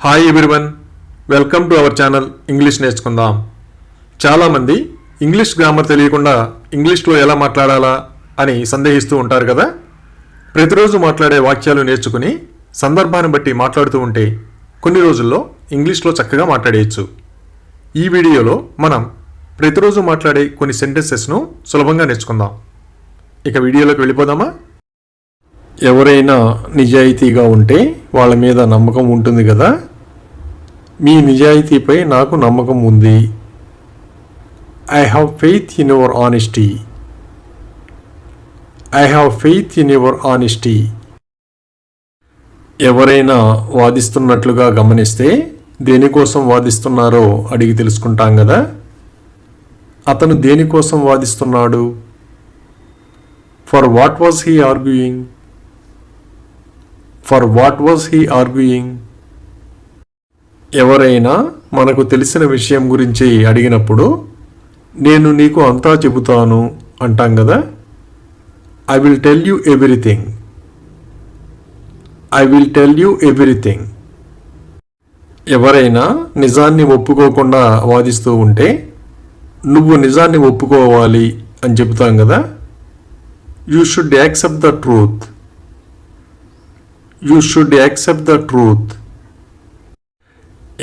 Hi everyone, welcome to our channel English నేర్చుకుందాం. చాలామంది English grammar తెలియకుండా ఇంగ్లీష్లో ఎలా మాట్లాడాలా అని సందేహిస్తూ ఉంటారు కదా. ప్రతిరోజు మాట్లాడే వాక్యాలు నేర్చుకుని సందర్భాన్ని బట్టి మాట్లాడుతూ ఉంటే కొన్ని రోజుల్లో ఇంగ్లీష్లో చక్కగా మాట్లాడేయచ్చు. ఈ వీడియోలో మనం ప్రతిరోజు మాట్లాడే కొన్ని సెంటెన్సెస్ను సులభంగా నేర్చుకుందాం. ఇక వీడియోలోకి వెళ్ళిపోదామా? ఎవరైనా నిజాయితీగా ఉంటే వాళ్ళ మీద నమ్మకం ఉంటుంది కదా. మీ నిజాయితీపై నాకు నమ్మకం ఉంది. I have faith in your honesty. I have faith in your honesty. ఎవరైనా వాదిస్తున్నట్లుగా గమనిస్తే దేనికోసం వాదిస్తున్నారో అడిగి తెలుసుకుంటాం కదా. అతను దేనికోసం వాదిస్తున్నాడు? For what was he arguing? For what was he arguing? ఎవరైనా మనకు తెలిసిన విషయం గురించి అడిగినప్పుడు నేను నీకు అంతా చెబుతాను అంటాం కదా. I will tell you everything. I will tell you everything. ఎవరైనా నిజాన్ని ఒప్పుకోకుండా వాదిస్తూ ఉంటే నువ్వు నిజాన్ని ఒప్పుకోవాలి అని చెబుతాం కదా. You should accept the truth. You should accept the truth.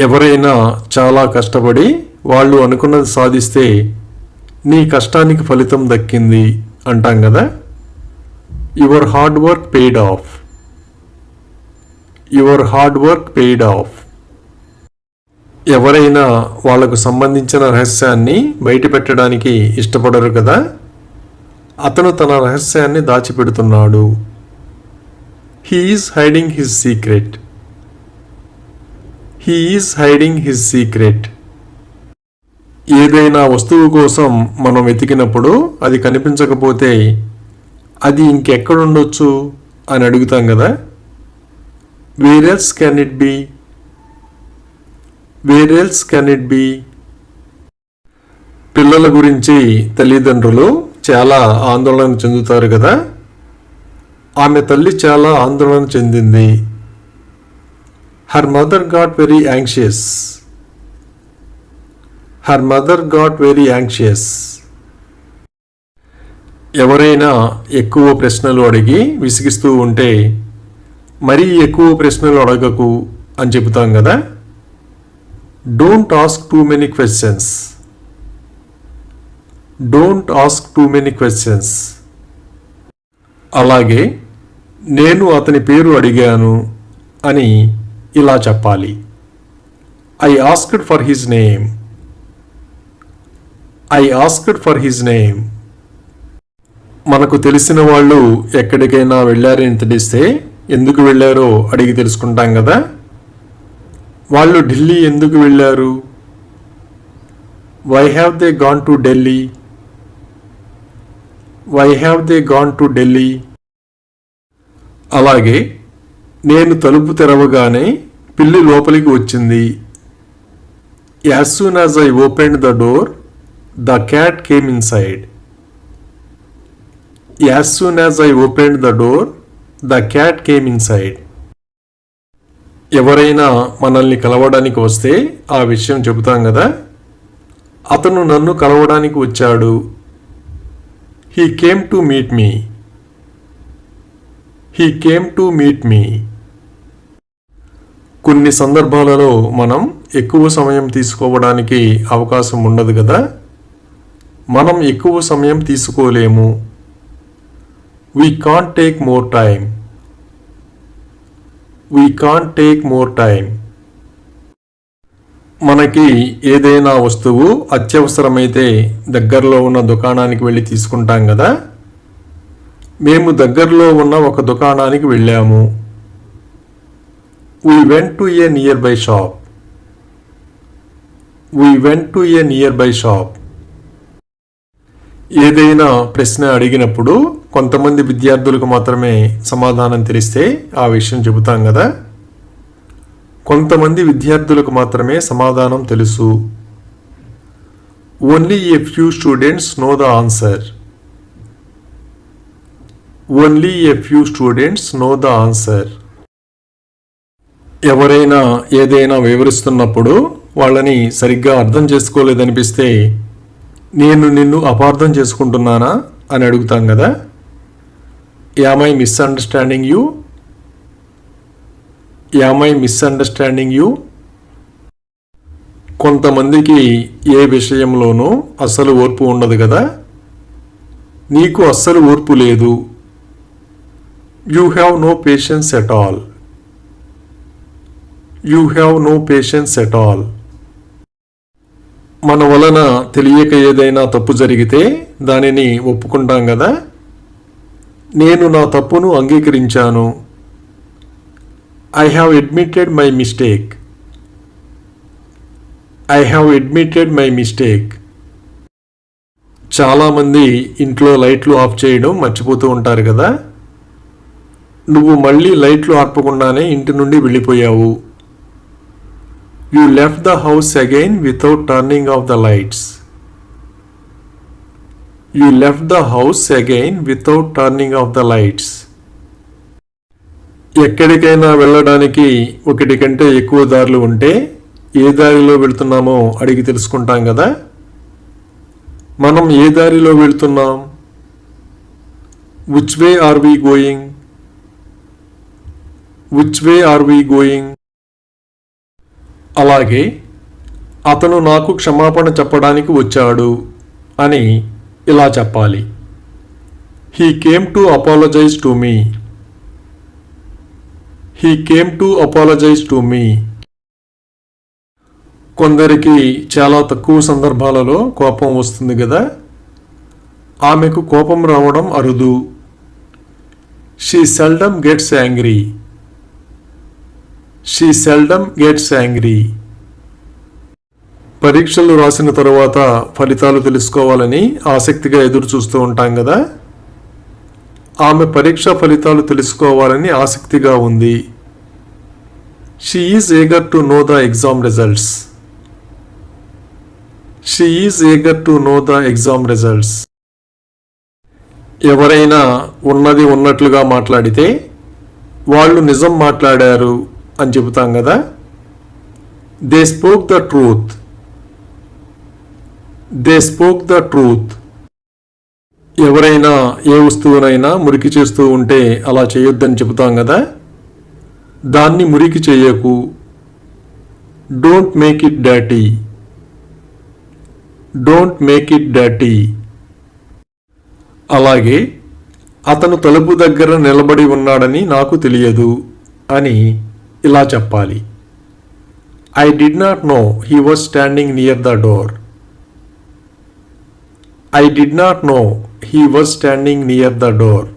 ఎవరైనా చాలా కష్టపడి వాళ్ళు అనుకున్నది సాధిస్తే నీ కష్టానికి ఫలితం దక్కింది అంటాం కదా. Your hard work paid of. Your hard work paid of. ఎవరైనా వాళ్లకు సంబంధించిన రహస్యాన్ని బయటపెట్టడానికి ఇష్టపడరు కదా. అతను తన రహస్యాన్ని దాచిపెడుతున్నాడు. He is hiding his secret. He is hiding his secret. ఏదైనా వస్తువు కోసం మనం వెతికినప్పుడు అది కనిపించకపోతే అది ఇంకెక్కడుండొచ్చు అని అడుగుతాం కదా. Where else can it be? Where else can it be? పిల్లల గురించి తల్లిదండ్రులు చాలా ఆందోళన చెందుతారు కదా. ఆమె తల్లి చాలా ఆందోళన చెందింది. Her mother got very anxious. Her mother got very anxious. ఎవరైనా ఎక్కువ ప్రశ్నలు అడిగి విసిగిస్తూ ఉంటే మరీ ఎక్కువ ప్రశ్నలు అడగకు అని చెబుతాం కదా. Don't ask too many questions. Don't ask too many questions. అలాగే నేను అతని పేరు అడిగాను అని ఇలా చెప్పాలి. I asked for his name. I asked for his name. మనకు తెలిసిన వాళ్ళు ఎక్కడికైనా వెళ్ళారని తెలిస్తే ఎందుకు వెళ్ళారో అడిగి తెలుసుకుంటాం కదా. వాళ్ళు ఢిల్లీ ఎందుకు వెళ్ళారు? Why have they gone to Delhi? Why have they gone to Delhi? అలాగే నేను తలుపు తెరవగానే పిల్లి లోపలికి వచ్చింది. As soon as I opened the door the cat came inside. As soon as I opened the door the cat came inside. ఎవరైనా మనల్ని కలవడానికి వస్తే ఆ విషయం చెబుతాం కదా. అతను నన్ను కలవడానికి వచ్చాడు. He came to meet me. He came to meet me. కొన్ని సందర్భాలలో మనం ఎక్కువ సమయం తీసుకోవడానికి అవకాశం ఉండదు కదా. మనం ఎక్కువ సమయం తీసుకోలేము. We can't take more time. We can't take more time. మనకి ఏదైనా వస్తువు అత్యవసరమైతే దగ్గరలో ఉన్న దుకాణానికి వెళ్ళి తీసుకుంటాం కదా. మేము దగ్గరలో ఉన్న ఒక దుకాణానికి వెళ్ళాము. We went to a nearby shop. We went to a nearby shop. ఏదైనా ప్రశ్న అడిగినప్పుడు కొంతమంది విద్యార్థులకు మాత్రమే సమాధానం తెలిస్తే ఆ విషయం చెబుతాం కదా. కొంతమంది విద్యార్థులకు మాత్రమే సమాధానం తెలుసు. Only a few students know the answer. Only a few students know the answer. ఎవరైనా ఏదైనా వివరిస్తున్నప్పుడు వాళ్ళని సరిగ్గా అర్థం చేసుకోలేదనిపిస్తే నేను నిన్ను అపార్థం చేసుకుంటున్నానా అని అడుగుతాం కదా. Am I misunderstanding you? Am I misunderstanding you? కొంతమందికి ఏ విషయంలోనూ అస్సలు ఓర్పు ఉండదు కదా. నీకు అస్సలు ఓర్పు లేదు. You have no patience at all. You have no patience at all. మన వలన తెలియక ఏదైనా తప్పు జరిగితే దానిని ఒప్పుకుంటాం కదా. నేను నా తప్పును అంగీకరించాను. I have admitted my mistake. I have admitted my mistake. చాలామంది ఇంట్లో లైట్లు ఆఫ్ చేయడం మర్చిపోతూ ఉంటారు కదా. నువ్వు మళ్ళీ లైట్లు ఆర్పకుండానే ఇంటి నుండి వెళ్ళిపోయావు. You left the house again without turning of the lights. You left the house again without turning of the lights. ఎక్కడికైనా వెళ్ళడానికి ఒకటి కంటే ఎక్కువ దారులు ఉంటే ఏ దారిలో వెళ్తున్నామో అడిగి తెలుసుకుంటాం కదా. మనం ఏ దారిలో వెళ్తున్నాం? Which way are we going? Which way are we going? అలాగే అతను నాకు క్షమాపణ చెప్పడానికి వచ్చాడు అని ఇలా చెప్పాలి. He came to apologise to me. He came to apologise to me. కొందరికి చాలా తక్కువ సందర్భాలలో కోపం వస్తుంది కదా. ఆమెకు కోపం రావడం అరుదు. She seldom gets angry. She seldom gets angry. పరీక్షలు రాసిన తరువాత ఫలితాలు తెలుసుకోవాలని ఆసక్తిగా ఎదురు చూస్తూ ఉంటాం కదా. ఆమె పరీక్ష ఫలితాలు తెలుసుకోవాలని ఆసక్తిగా ఉంది. She is eager to know the exam results. She is eager to know the exam results. ఎవరైనా ఉన్నది ఉన్నట్లుగా మాట్లాడితే వాళ్ళు నిజం మాట్లాడారు అని చెబుతాం కదా. They spoke the truth. They spoke the truth. ఎవరైనా ఏ వస్తువునైనా మురికి చేస్తూ ఉంటే అలా చేయొద్దని చెబుతాం కదా. దాన్ని మురికి చేయకు. Don't make it dirty. Don't make it dirty. అలాగే అతను తలుపు దగ్గర నిలబడి ఉన్నాడని నాకు తెలియదు అని ఇలా చెప్పాలి. I did not know he was standing near the door. I did not know he was standing near the door.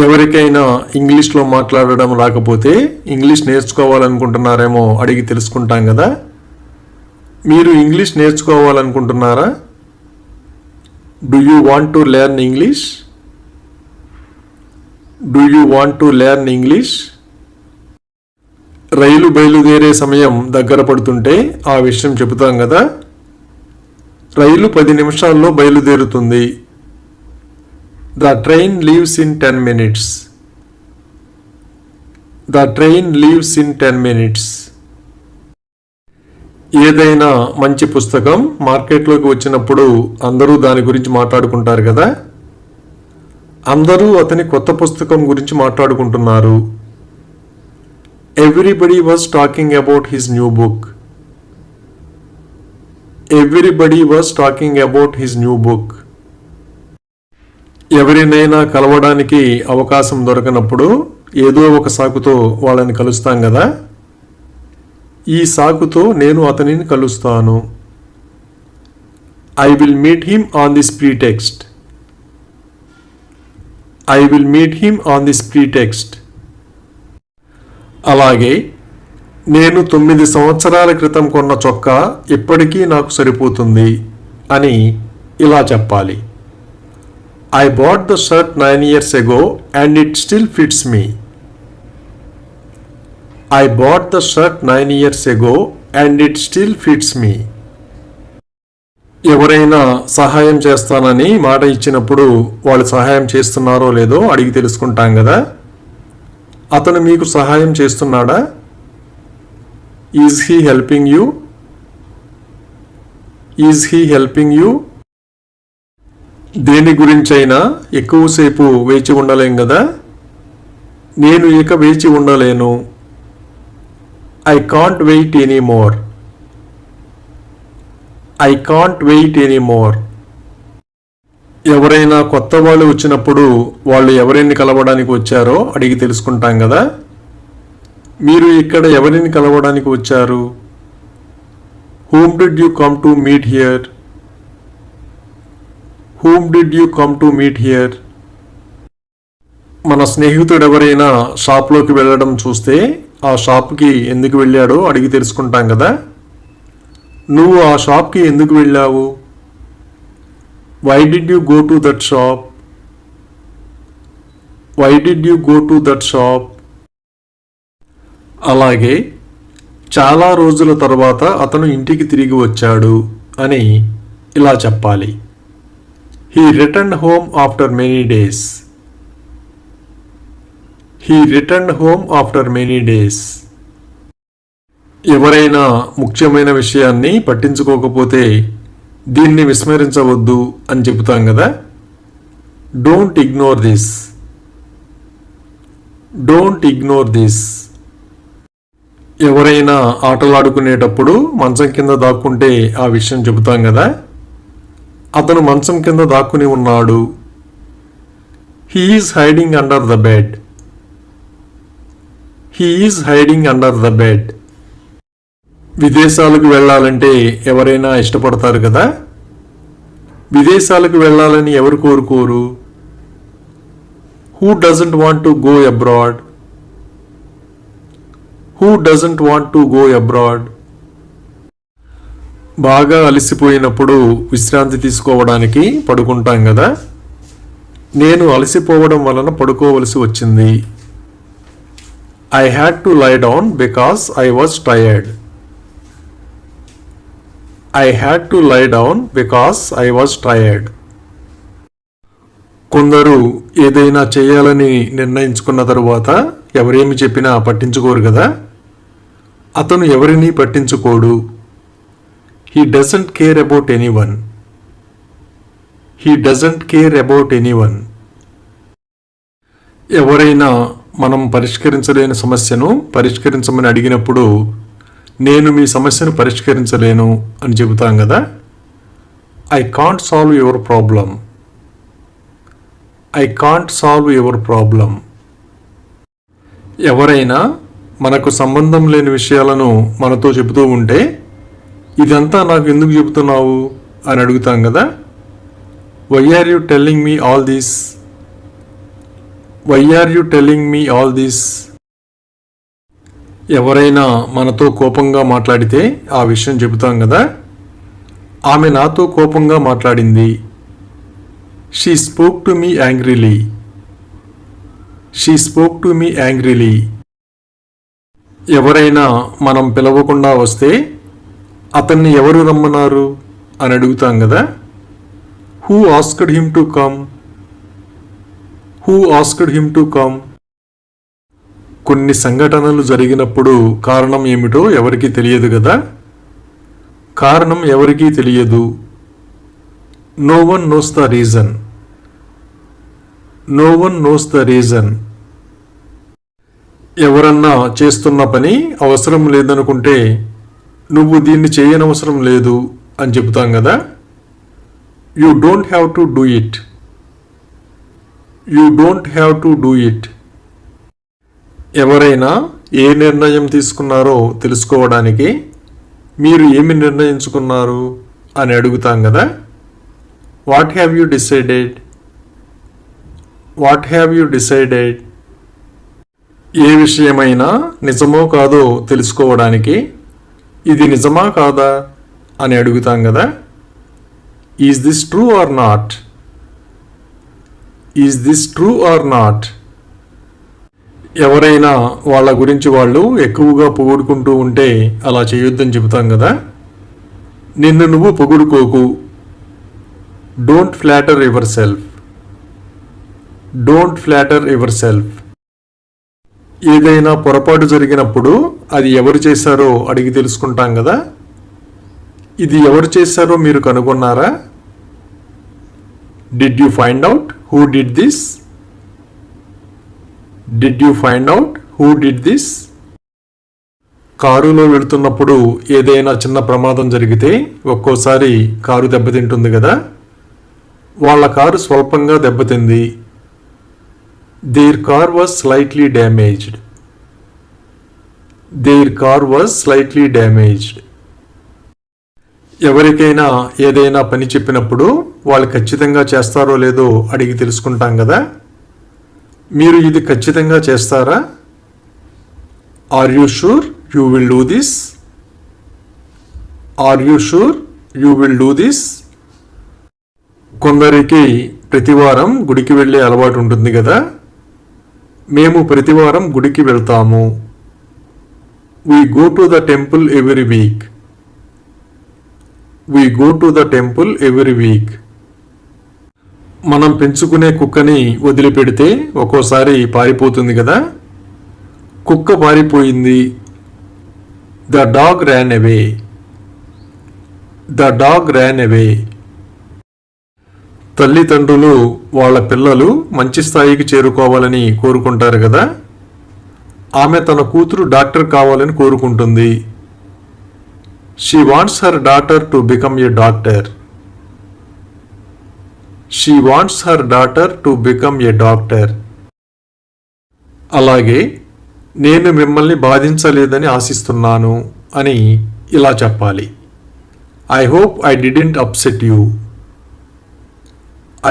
ఎవరికైనా ఇంగ్లీష్లో మాట్లాడడం రాకపోతే ఇంగ్లీష్ నేర్చుకోవాలనుకుంటున్నారేమో అడిగి తెలుసుకుంటాం కదా. మీరు ఇంగ్లీష్ నేర్చుకోవాలనుకుంటున్నారా? Do you want to learn English? Do you want to learn English? రైలు బయలుదేరే సమయం దగ్గర పడుతుంటే ఆ విషయం చెబుతాం కదా. రైలు 10 నిమిషాల్లో బయలుదేరుతుంది. The train leaves in 10 minutes. The train leaves in 10 minutes. ఏదైనా మంచి పుస్తకం మార్కెట్లోకి వచ్చినప్పుడు అందరూ దాని గురించి మాట్లాడుకుంటారు కదా. అందరూ అతని కొత్త పుస్తకం గురించి మాట్లాడుకుంటున్నారు. Everybody was talking about his new book. Everybody was talking about his new book. ఎవరినైనా కలవడానికి అవకాశం దొరకనప్పుడు ఏదో ఒక సాకుతో వాళ్ళని కలుస్తాం కదా. ఈ సాకుతో నేను అతనిని కలుస్తాను. I will meet him on this pretext. I will meet him on this pretext. అలాగే నేను 9 సంవత్సరాల క్రితం కొన్న చొక్కా ఇప్పటికీ నాకు సరిపోతుంది అని ఇలా చెప్పాలి. I bought the shirt 9 years ago and it still fits me. I bought the shirt 9 years ago and it still fits me. ఎవరైనా సహాయం చేస్తానని మాట ఇచ్చినప్పుడు వాళ్ళు సహాయం చేస్తున్నారో లేదో అడిగి తెలుసుకుంటాం కదా. అతను మీకు సహాయం చేస్తున్నాడా? Is he helping you? Is he helping you? దేని గురించైనా ఎక్కువసేపు వేచి ఉండలేం కదా. నేను ఇక వేచి ఉండలేను. I can't wait anymore. I can't wait anymore. ఎవరైనా కొత్త వాళ్ళు వచ్చినప్పుడు వాళ్ళు ఎవరిని కలవడానికి వచ్చారో అడిగి తెలుసుకుంటాం కదా. మీరు ఇక్కడ ఎవరిని కలవడానికి వచ్చారు? Whom did you come to meet here? Whom did you come to meet here? మన స్నేహితుడు ఎవరైనా షాప్లోకి వెళ్ళడం చూస్తే ఆ షాప్కి ఎందుకు వెళ్ళాడో అడిగి తెలుసుకుంటాం కదా. నువ్వు ఆ షాప్కి ఎందుకు వెళ్ళావు? Why did you go to that shop? Why did you go to that shop? అలాగే చాలా రోజుల తర్వాత అతను ఇంటికి తిరిగి వచ్చాడు అని ఇలా చెప్పాలి. He returned home after many days. He returned home after many days. ఎవరైనా ముఖ్యమైన విషయాన్ని పట్టించుకోకపోతే దీన్ని విస్మరించవద్దు అని చెబుతాం కదా. Don't ignore this. Don't ignore this. ఎవరైనా ఆటలాడుకునేటప్పుడు మంచం కింద దాక్కుంటే ఆ విషయం చెబుతాం కదా. అతను మంచం కింద దాక్కుని ఉన్నాడు. He is hiding under the bed. He is hiding under the bed. విదేశాలకు వెళ్ళాలంటే ఎవరైనా ఇష్టపడతారు కదా. విదేశాలకు వెళ్ళాలని ఎవరు కోరుకోరు? Who doesn't want to go abroad? Who doesn't want to go abroad? బాగా అలసిపోయినప్పుడు విశ్రాంతి తీసుకోవడానికి పడుకుంటాం కదా. నేను అలసిపోవడం వలన పడుకోవలసి వచ్చింది. I had to lie down because I was tired. I had to lie down because I was tired. కొందరు ఏదైనా చేయాలని నిర్ణయించుకున్న తరువాత ఎవరేమి చెప్పినా పట్టించుకోరు కదా. అతను ఎవరిని పట్టించుకోడు. He doesn't care about anyone. He doesn't care about anyone. ఎవరైనా మనం పరిష్కరించలేని సమస్యను పరిష్కరించమని అడిగినప్పుడు నేను మీ సమస్యను పరిష్కరించలేను అని చెబుతాం కదా. I can't solve your problem. I can't solve your problem. ఎవరైనా మనకు సంబంధం లేని విషయాలను మనతో చెబుతూ ఉంటే ఇదంతా నాకు ఎందుకు చెబుతున్నావు అని అడుగుతాం కదా. Why are you telling me all this? Why are you telling me all this? ఎవరైనా మనతో కోపంగా మాట్లాడితే ఆ విషయం చెబుతాం కదా. ఆమె నాతో కోపంగా మాట్లాడింది. She spoke to me angrily. She spoke to me angrily. ఎవరైనా మనం పిలవకుండా వస్తే అతన్ని ఎవరు రమ్మన్నారు అని అడుగుతాం కదా. Who asked him to come? Who asked him to come? కొన్ని సంఘటనలు జరిగినప్పుడు కారణం ఏమిటో ఎవరికీ తెలియదు కదా. కారణం ఎవరికీ తెలియదు. No one knows the reason. No one knows the reason. ఎవరన్నా చేస్తున్న పని అవసరం లేదనుకుంటే నువ్వు దీన్ని చేయనవసరం లేదు అని చెబుతాం కదా. You don't have to do it. You don't have to do it. ఎవరైనా ఏ నిర్ణయం తీసుకున్నారో తెలుసుకోవడానికి మీరు ఏమి నిర్ణయించుకున్నారు అని అడుగుతాం కదా. What have you decided? What have you decided? ఏ విషయమైనా నిజమో కాదో తెలుసుకోవడానికి ఇది నిజమా కాదా అని అడుగుతాం కదా. Is this true or not? Is this true or not? ఎవరైనా వాళ్ళ గురించి వాళ్ళు ఎక్కువగా పొగుడుకుంటూ ఉంటే అలా చేయొద్దని చెబుతాం కదా. నిన్ను నువ్వు పొగుడుకోకు. Don't flatter yourself. Don't flatter yourself. ఏదైనా పొరపాటు జరిగినప్పుడు అది ఎవరు చేశారో అడిగి తెలుసుకుంటాం కదా. ఇది ఎవరు చేశారో మీరు కనుగొన్నారా? Did you find out who did this? Did you find out who did this? కారులో వెళుతున్నప్పుడు ఏదైనా చిన్న ప్రమాదం జరిగితే ఒక్కోసారి కారు దెబ్బతింటుంది కదా. వాళ్ళ కారు స్వల్పంగా దెబ్బతింది. Their car was slightly damaged. Their car was slightly damaged. ఎవరికైనా ఏదైనా పని చెప్పినప్పుడు వాళ్ళు ఖచ్చితంగా చేస్తారో లేదో అడిగి తెలుసుకుంటాం కదా. మీరు ఇది ఖచ్చితంగా చేస్తారా? Are you sure you will do this? Are you sure you will do this? కొందరికి ప్రతివారం గుడికి వెళ్ళే అలవాటు ఉంటుంది కదా. మేము ప్రతివారం గుడికి వెళ్తాము. We go to the temple every week. We go to the temple every week. మనం పెంచుకునే కుక్కని వదిలిపెడితే ఒక్కోసారి పారిపోతుంది కదా. కుక్క పారిపోయింది. The dog ran away. The dog ran away. తల్లిదండ్రులు వాళ్ళ పిల్లలు మంచి స్థాయికి చేరుకోవాలని కోరుకుంటారు కదా. ఆమె తన కూతురు డాక్టర్ కావాలని కోరుకుంటుంది. She wants her daughter to become a doctor. She wants her daughter to become a doctor. అలాగే నేను మిమ్మల్ని బాధించలేదని ఆశిస్తున్నాను అని ఇలా చెప్పాలి. I hope I didn't upset you.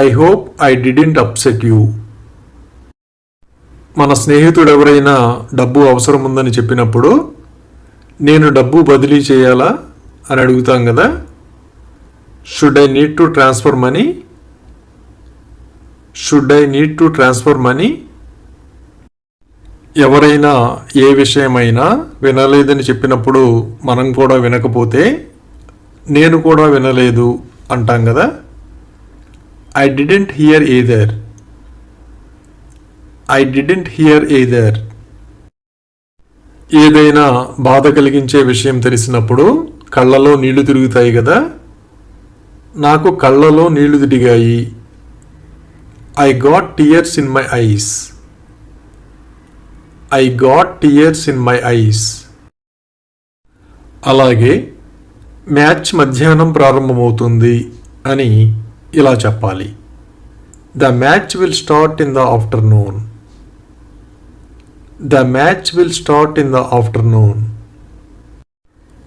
I hope I didn't upset you. మన స్నేహితుడు ఎవరైనా డబ్బు అవసరం ఉందని చెప్పినప్పుడు నేను డబ్బు బదిలీ చేయాలా అని అడుగుతాం కదా. Should I need to transfer money? Should I need to transfer money? ఎవరైనా ఏ విషయమైనా వినలేదని చెప్పినప్పుడు మనం కూడా వినకపోతే నేను కూడా వినలేదు అంటాం కదా. I didn't hear either. I didn't hear either. ఏదైనా బాధ కలిగించే విషయం తెలిసినప్పుడు కళ్ళలో నీళ్లు తిరుగుతాయి కదా. నాకు కళ్ళలో నీళ్లు తిరిగాయి. I got tears in my eyes. I got tears in my eyes. అలాగే మ్యాచ్ మధ్యాహ్నం ప్రారంభమవుతుంది అని ఇలా చెప్పాలి. The match will start in the afternoon. The match will start in the afternoon.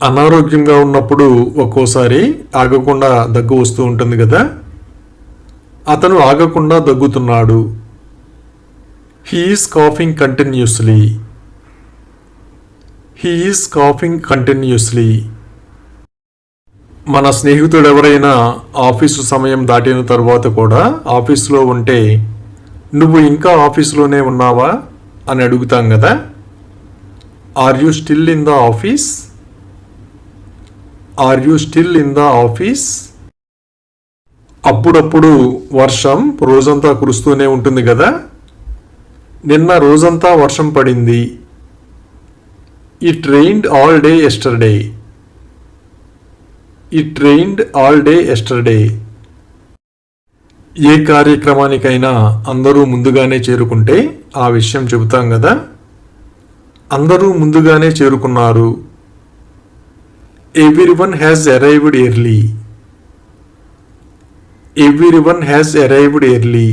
అనారోగ్యంగా ఉన్నప్పుడు ఒక్కోసారి ఆగకుండా దగ్గు వస్తూ ఉంటుంది కదా. అతను ఆగకుండా దగ్గుతున్నాడు. He is coughing continuously. He is coughing continuously. మన స్నేహితుడు ఎవరైనా ఆఫీసు సమయం దాటిన తర్వాత కూడా ఆఫీసులో ఉంటే నువ్వు ఇంకా ఆఫీసులోనే ఉన్నావా అని అడుగుతాం కదా. Are you still in the office? Are you still in the office? అప్పుడప్పుడు వర్షం రోజంతా కురుస్తూనే ఉంటుంది కదా. నిన్న రోజంతా వర్షం పడింది. It rained all day yesterday. It rained all day yesterday. ఏ కార్యక్రమానికైనా అందరూ ముందుగానే చేరుకుంటే ఆ విషయం చెబుతాం కదా. అందరూ ముందుగానే చేరుకున్నారు. Everyone has arrived early. Everyone has arrived early.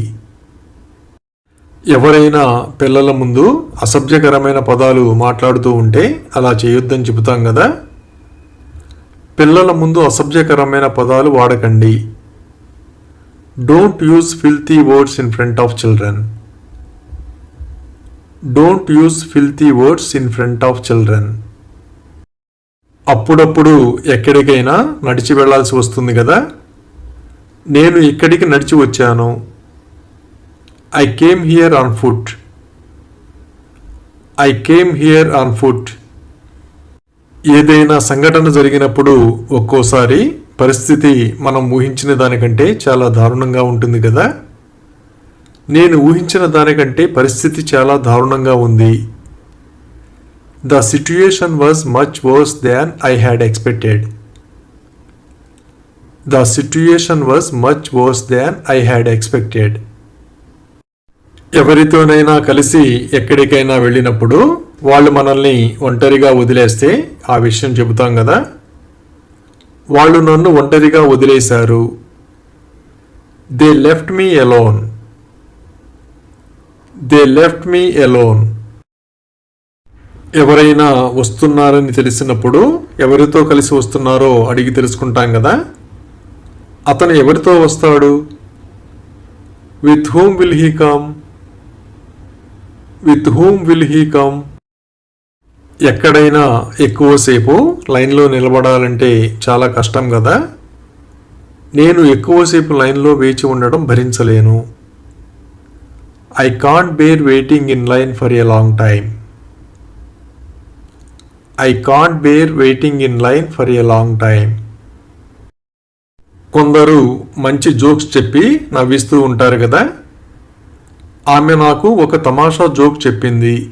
ఎవరైనా పిల్లల ముందు అసభ్యకరమైన పదాలు మాట్లాడుతూ ఉంటే అలా చేయొద్దని చెబుతాం కదా. పిల్లల ముందు అసభ్యకరమైన పదాలు వాడకండి. Don't use filthy words in front of children. Don't use filthy words in front of children. అప్పుడప్పుడు ఎక్కడికైనా నడిచి వెళ్ళాల్సి వస్తుంది కదా. నేను ఇక్కడికి నడిచి వచ్చాను. I came here on foot. I came here on foot. ఏదైనా సంఘటన జరిగినప్పుడు ఒక్కోసారి పరిస్థితి మనం ఊహించిన దానికంటే చాలా దారుణంగా ఉంటుంది కదా. నేను ఊహించిన దానికంటే పరిస్థితి చాలా దారుణంగా ఉంది. The situation was much worse than I had expected. The situation was much worse than I had expected. ఎవరితోనైనా కలిసి ఎక్కడికైనా వెళ్ళినప్పుడు వాళ్ళు మనల్ని ఒంటరిగా వదిలేస్తే ఆ విషయం చెబుతాం కదా. వాళ్ళు నన్ను ఒంటరిగా వదిలేశారు. They left me alone. They left me alone. ఎవరైనా వస్తున్నారని తెలిసినప్పుడు ఎవరితో కలిసి వస్తున్నారో అడిగి తెలుసుకుంటాం కదా. అతను ఎవరితో వస్తాడు? With whom will he come? With whom will he come? ఎక్కడైనా ఎక్కువసేపు లైన్లో నిలబడాలంటే చాలా కష్టం కదా. నేను ఎక్కువసేపు లైన్లో వేచి ఉండడం భరించలేను. I can't bear waiting in line for a long time. I can't bear waiting in line for a long time. కొందరు మంచి జోక్స్ చెప్పి నవ్విస్తూ ఉంటారు కదా. ఆమె నాకు ఒక తమాషా జోక్ చెప్పింది.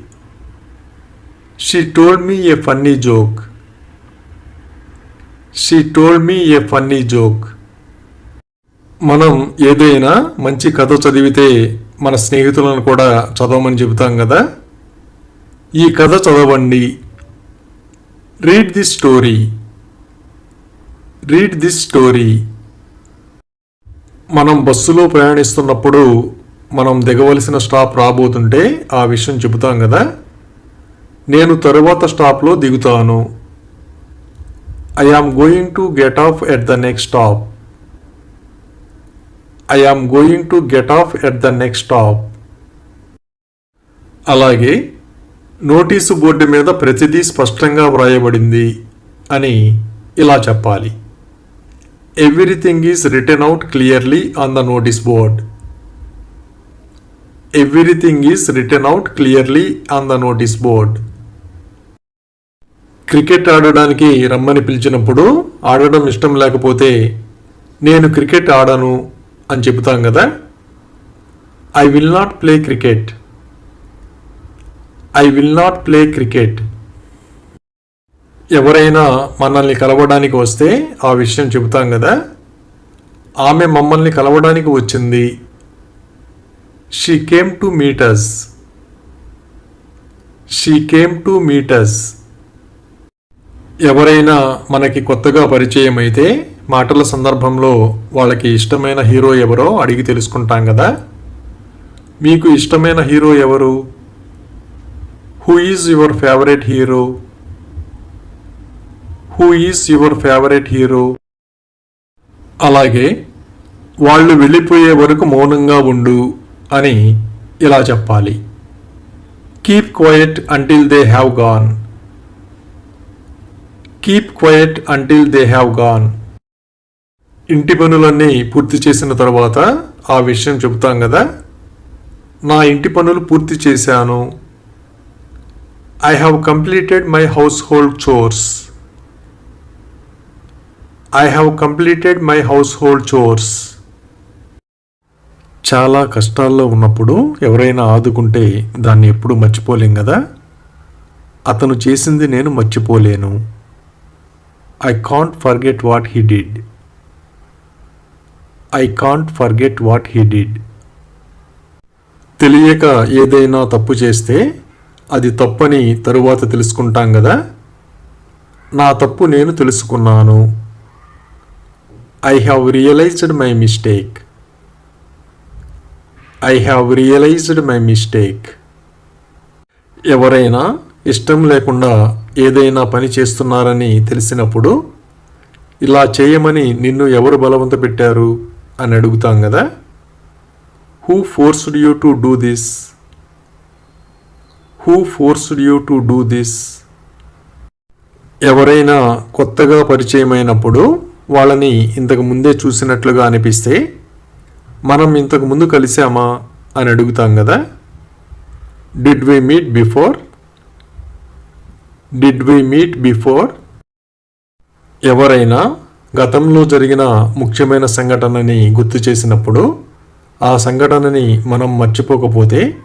She told me a funny joke. She told me a funny joke. మనం ఏదైనా మంచి కథ చదివితే మన స్నేహితులను కూడా చదవమని చెబుతాం కదా. ఈ కథ చదవండి. Read this story. Read this story. మనం బస్సులో ప్రయాణిస్తున్నప్పుడు మనం దిగవలసిన స్టాప్ రాబోతుంటే ఆ విషయం చెబుతాం కదా. నేను తరువాత స్టాప్లో దిగుతాను. I am going to get off at the next stop. I am going to get off at the next stop. అలాగే నోటీసు బోర్డు మీద ప్రతిదీ స్పష్టంగా వ్రాయబడింది అని ఇలా చెప్పాలి. Everything is written out clearly on the notice board. Everything is written out clearly on the notice board. Cricket ఆడడానికి రమ్మని పిలిచినప్పుడు ఆడడం ఇష్టం లేకపోతే నేను క్రికెట్ ఆడను అని చెబుతాం కదా. I will not play cricket. I will not play cricket. ఎవరైనా మనల్ని కలవడానికి వస్తే ఆ విషయం చెబుతాం కదా. ఆమె మమ్మల్ని కలవడానికి వచ్చింది. She came to meet us. She came to meet us. ఎవరైనా మనకి కొత్తగా పరిచయం అయితే మాటల సందర్భంలో వాళ్ళకి ఇష్టమైన హీరో ఎవరో అడిగి తెలుసుకుంటాం కదా. మీకు ఇష్టమైన హీరో ఎవరు? Who is your favorite hero? Who is your favorite hero? అలాగే వాళ్ళు వెళ్ళిపోయే వరకు మౌనంగా ఉండు అని ఇలా చెప్పాలి. Keep quiet until they have gone. Keep quiet until they have gone. ఇంటి పనులన్నీ పూర్తి చేసిన తర్వాత ఆ విషయం చెబుతాం కదా. నా ఇంటి పనులు పూర్తి చేశాను. I have completed my household chores. I have completed my household chores. చాలా కష్టాల్లో ఉన్నప్పుడు ఎవరైనా ఆదుకుంటే దాన్ని ఎప్పుడు మర్చిపోలేం కదా. అతను చేసింది నేను మర్చిపోలేను. I can't forget what he did. I can't forget what he did. తెలియక ఏదైనా తప్పు చేస్తే అది తప్పని తరువాత తెలుసుకుంటాం కదా. నా తప్పు నేను తెలుసుకున్నాను. I have realized my mistake. I have realized my mistake. ఎవరైనా ఇష్టం లేకుండా ఏదైనా పని చేస్తున్నారని తెలిసినప్పుడు ఇలా చేయమని నిన్ను ఎవరు బలవంత పెట్టారు అని అడుగుతాం కదా. Who forced you to do this? Who forced you to do this? ఎవరైనా కొత్తగా పరిచయమైనప్పుడు వాళ్ళని ఇంతకు ముందే చూసినట్లుగా అనిపిస్తే మనం ఇంతకు ముందు కలిసామా అని అడుగుతాం కదా. Did we meet before? Did we meet before? ఎవరైనా గతంలో జరిగిన ముఖ్యమైన సంఘటనని గుర్తు చేసినప్పుడు ఆ సంఘటనని మనం మర్చిపోకపోతే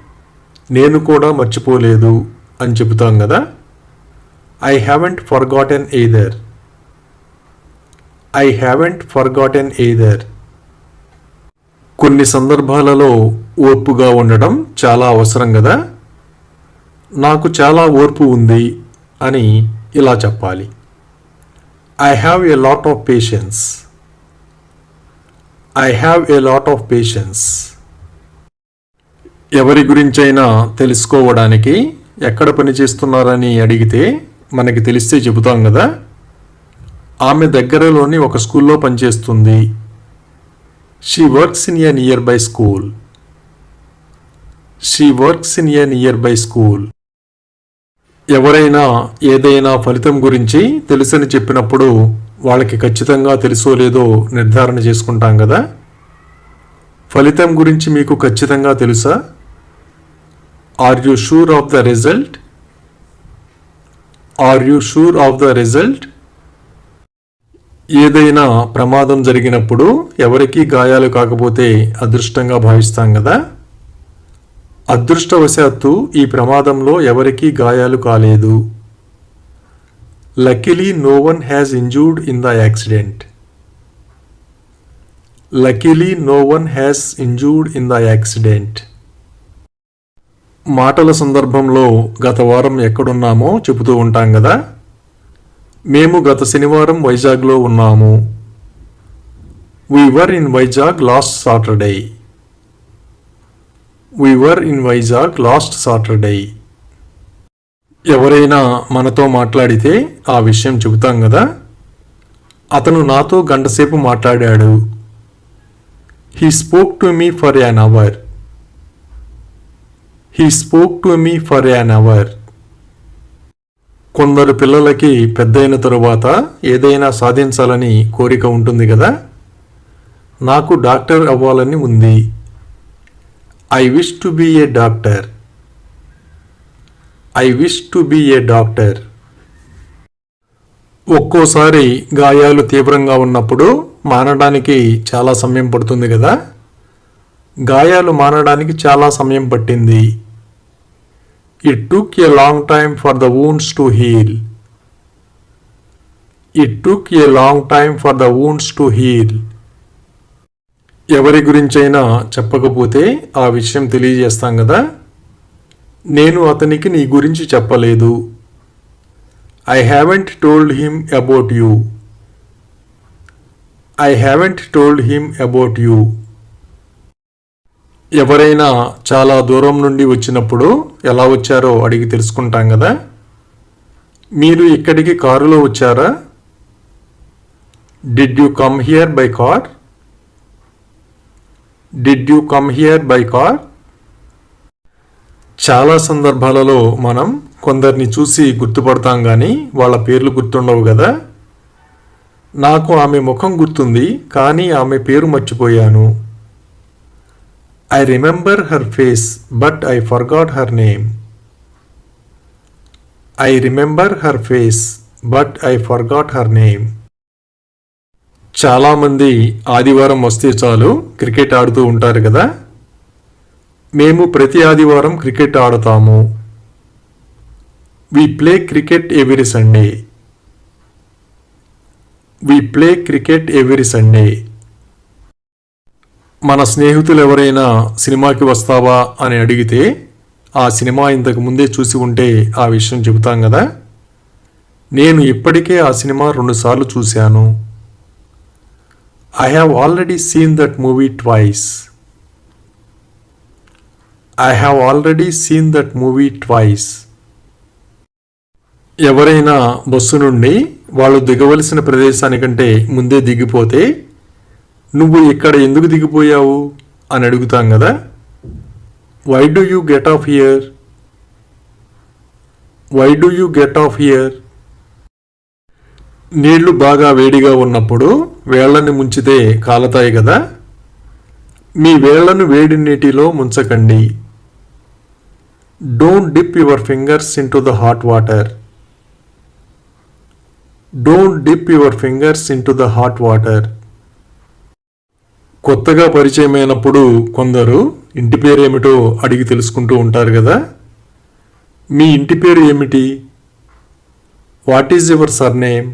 నేను కూడా మర్చిపోలేదు అని చెబుతాం కదా. I haven't forgotten either. I haven't forgotten either. కొన్ని సందర్భాలలో ఓర్పుగా ఉండడం చాలా అవసరం కదా. నాకు చాలా ఓర్పు ఉంది అని ఇలా చెప్పాలి. I have a lot of patience. I have a lot of patience. ఎవరి గురించైనా తెలుసుకోవడానికి ఎక్కడ పనిచేస్తున్నారని అడిగితే మనకి తెలిస్తే చెబుతాం కదా. ఆమె దగ్గరలోని ఒక స్కూల్లో పనిచేస్తుంది. She works in a nearby school. She works in a nearby school. ఎవరైనా ఏదైనా ఫలితం గురించి తెలుసని చెప్పినప్పుడు వాళ్ళకి ఖచ్చితంగా తెలుసో లేదో నిర్ధారణ చేసుకుంటాం కదా. ఫలితం గురించి మీకు ఖచ్చితంగా తెలుసా? Are you sure of the result? Are you sure of the result? ఏదైనా ప్రమాదం జరిగినప్పుడు ఎవరికీ గాయాలు కాకపోతే అదృష్టంగా భావిస్తాం కదా. అదృష్టవశాత్తు ఈ ప్రమాదంలో ఎవరికీ గాయాలు కాలేదు. Luckily no one has injured in the accident. Luckily no one has injured in the accident. మాటల సందర్భంలో గత వారం ఎక్కడున్నామో చెబుతూ ఉంటాం కదా. మేము గత శనివారం వైజాగ్లో ఉన్నాము. We were in Vizag last Saturday. We were in Vizag last Saturday. ఎవరైనా మనతో మాట్లాడితే ఆ విషయం చెబుతాం కదా. అతను నాతో గంటసేపు మాట్లాడాడు. He spoke to me for an hour. He spoke to me for an hour. కొందరు పిల్లలకి పెద్దయిన తరువాత ఏదైనా సాధించాలని కోరిక ఉంటుంది కదా. నాకు డాక్టర్ అవ్వాలని ఉంది. I wish to be a doctor. I wish to be a doctor. ఒక్కోసారి గాయాలు తీవ్రంగా ఉన్నప్పుడు మానడానికి చాలా సమయం పడుతుంది కదా. గాయాలు మానడానికి చాలా సమయం పట్టింది. It took a long time for the wounds to heal. It took a long time for the wounds to heal. ఎవరి గురించైనా చెప్పకపోతే ఆ విషయం తెలియజేస్తాం కదా. నేను అతనికి నీ గురించి చెప్పలేదు. I haven't told him about you. I haven't told him about you. ఎవరైనా చాలా దూరం నుండి వచ్చినప్పుడు ఎలా వచ్చారో అడిగి తెలుసుకుంటాం కదా. మీరు ఇక్కడికి కారులో వచ్చారా? Did you come here by car? Did you come here by car? చాలా సందర్భాలలో మనం కొందరిని చూసి గుర్తుపడతాం కానీ వాళ్ళ పేర్లు గుర్తుండవు కదా. నాకు ఆమె ముఖం గుర్తుంది కానీ ఆమె పేరు మర్చిపోయాను. I remember her face but I forgot her name. I remember her face but I forgot her name. చాలామంది ఆదివారం వస్తే చాలు క్రికెట్ ఆడుతూ ఉంటారు కదా. మేము ప్రతి ఆదివారం cricket ఆడుతాము. We play cricket every Sunday. We play cricket every Sunday. మన స్నేహితులు ఎవరైనా సినిమాకి వస్తావా అని అడిగితే ఆ సినిమా ఇంతకు ముందే చూసి ఉంటే ఆ విషయం చెబుతాం కదా. నేను ఇప్పటికే ఆ సినిమా 2 సార్లు చూశాను. I have already seen that movie twice. I have already seen that movie twice. ఎవరైనా బస్సు నుండి వాళ్ళు దిగవలసిన ప్రదేశానికంటే ముందే దిగిపోతే నువ్వు ఇక్కడ ఎందుకు దిగిపోయావు అని అడుగుతాం కదా. Why do you get off here? Why do you get off here? నీళ్లు బాగా వేడిగా ఉన్నప్పుడు వేళ్ళని ముంచితే కాలతాయి కదా. మీ వేళ్లను వేడి నీటిలో ముంచకండి. Don't dip your fingers into the hot water. Don't dip your fingers into the hot water. కొత్తగా పరిచయమైనప్పుడు కొందరు ఇంటి పేరు ఏమిటో అడిగి తెలుసుకుంటూ ఉంటారు కదా. మీ ఇంటి పేరు ఏమిటి? What is your surname?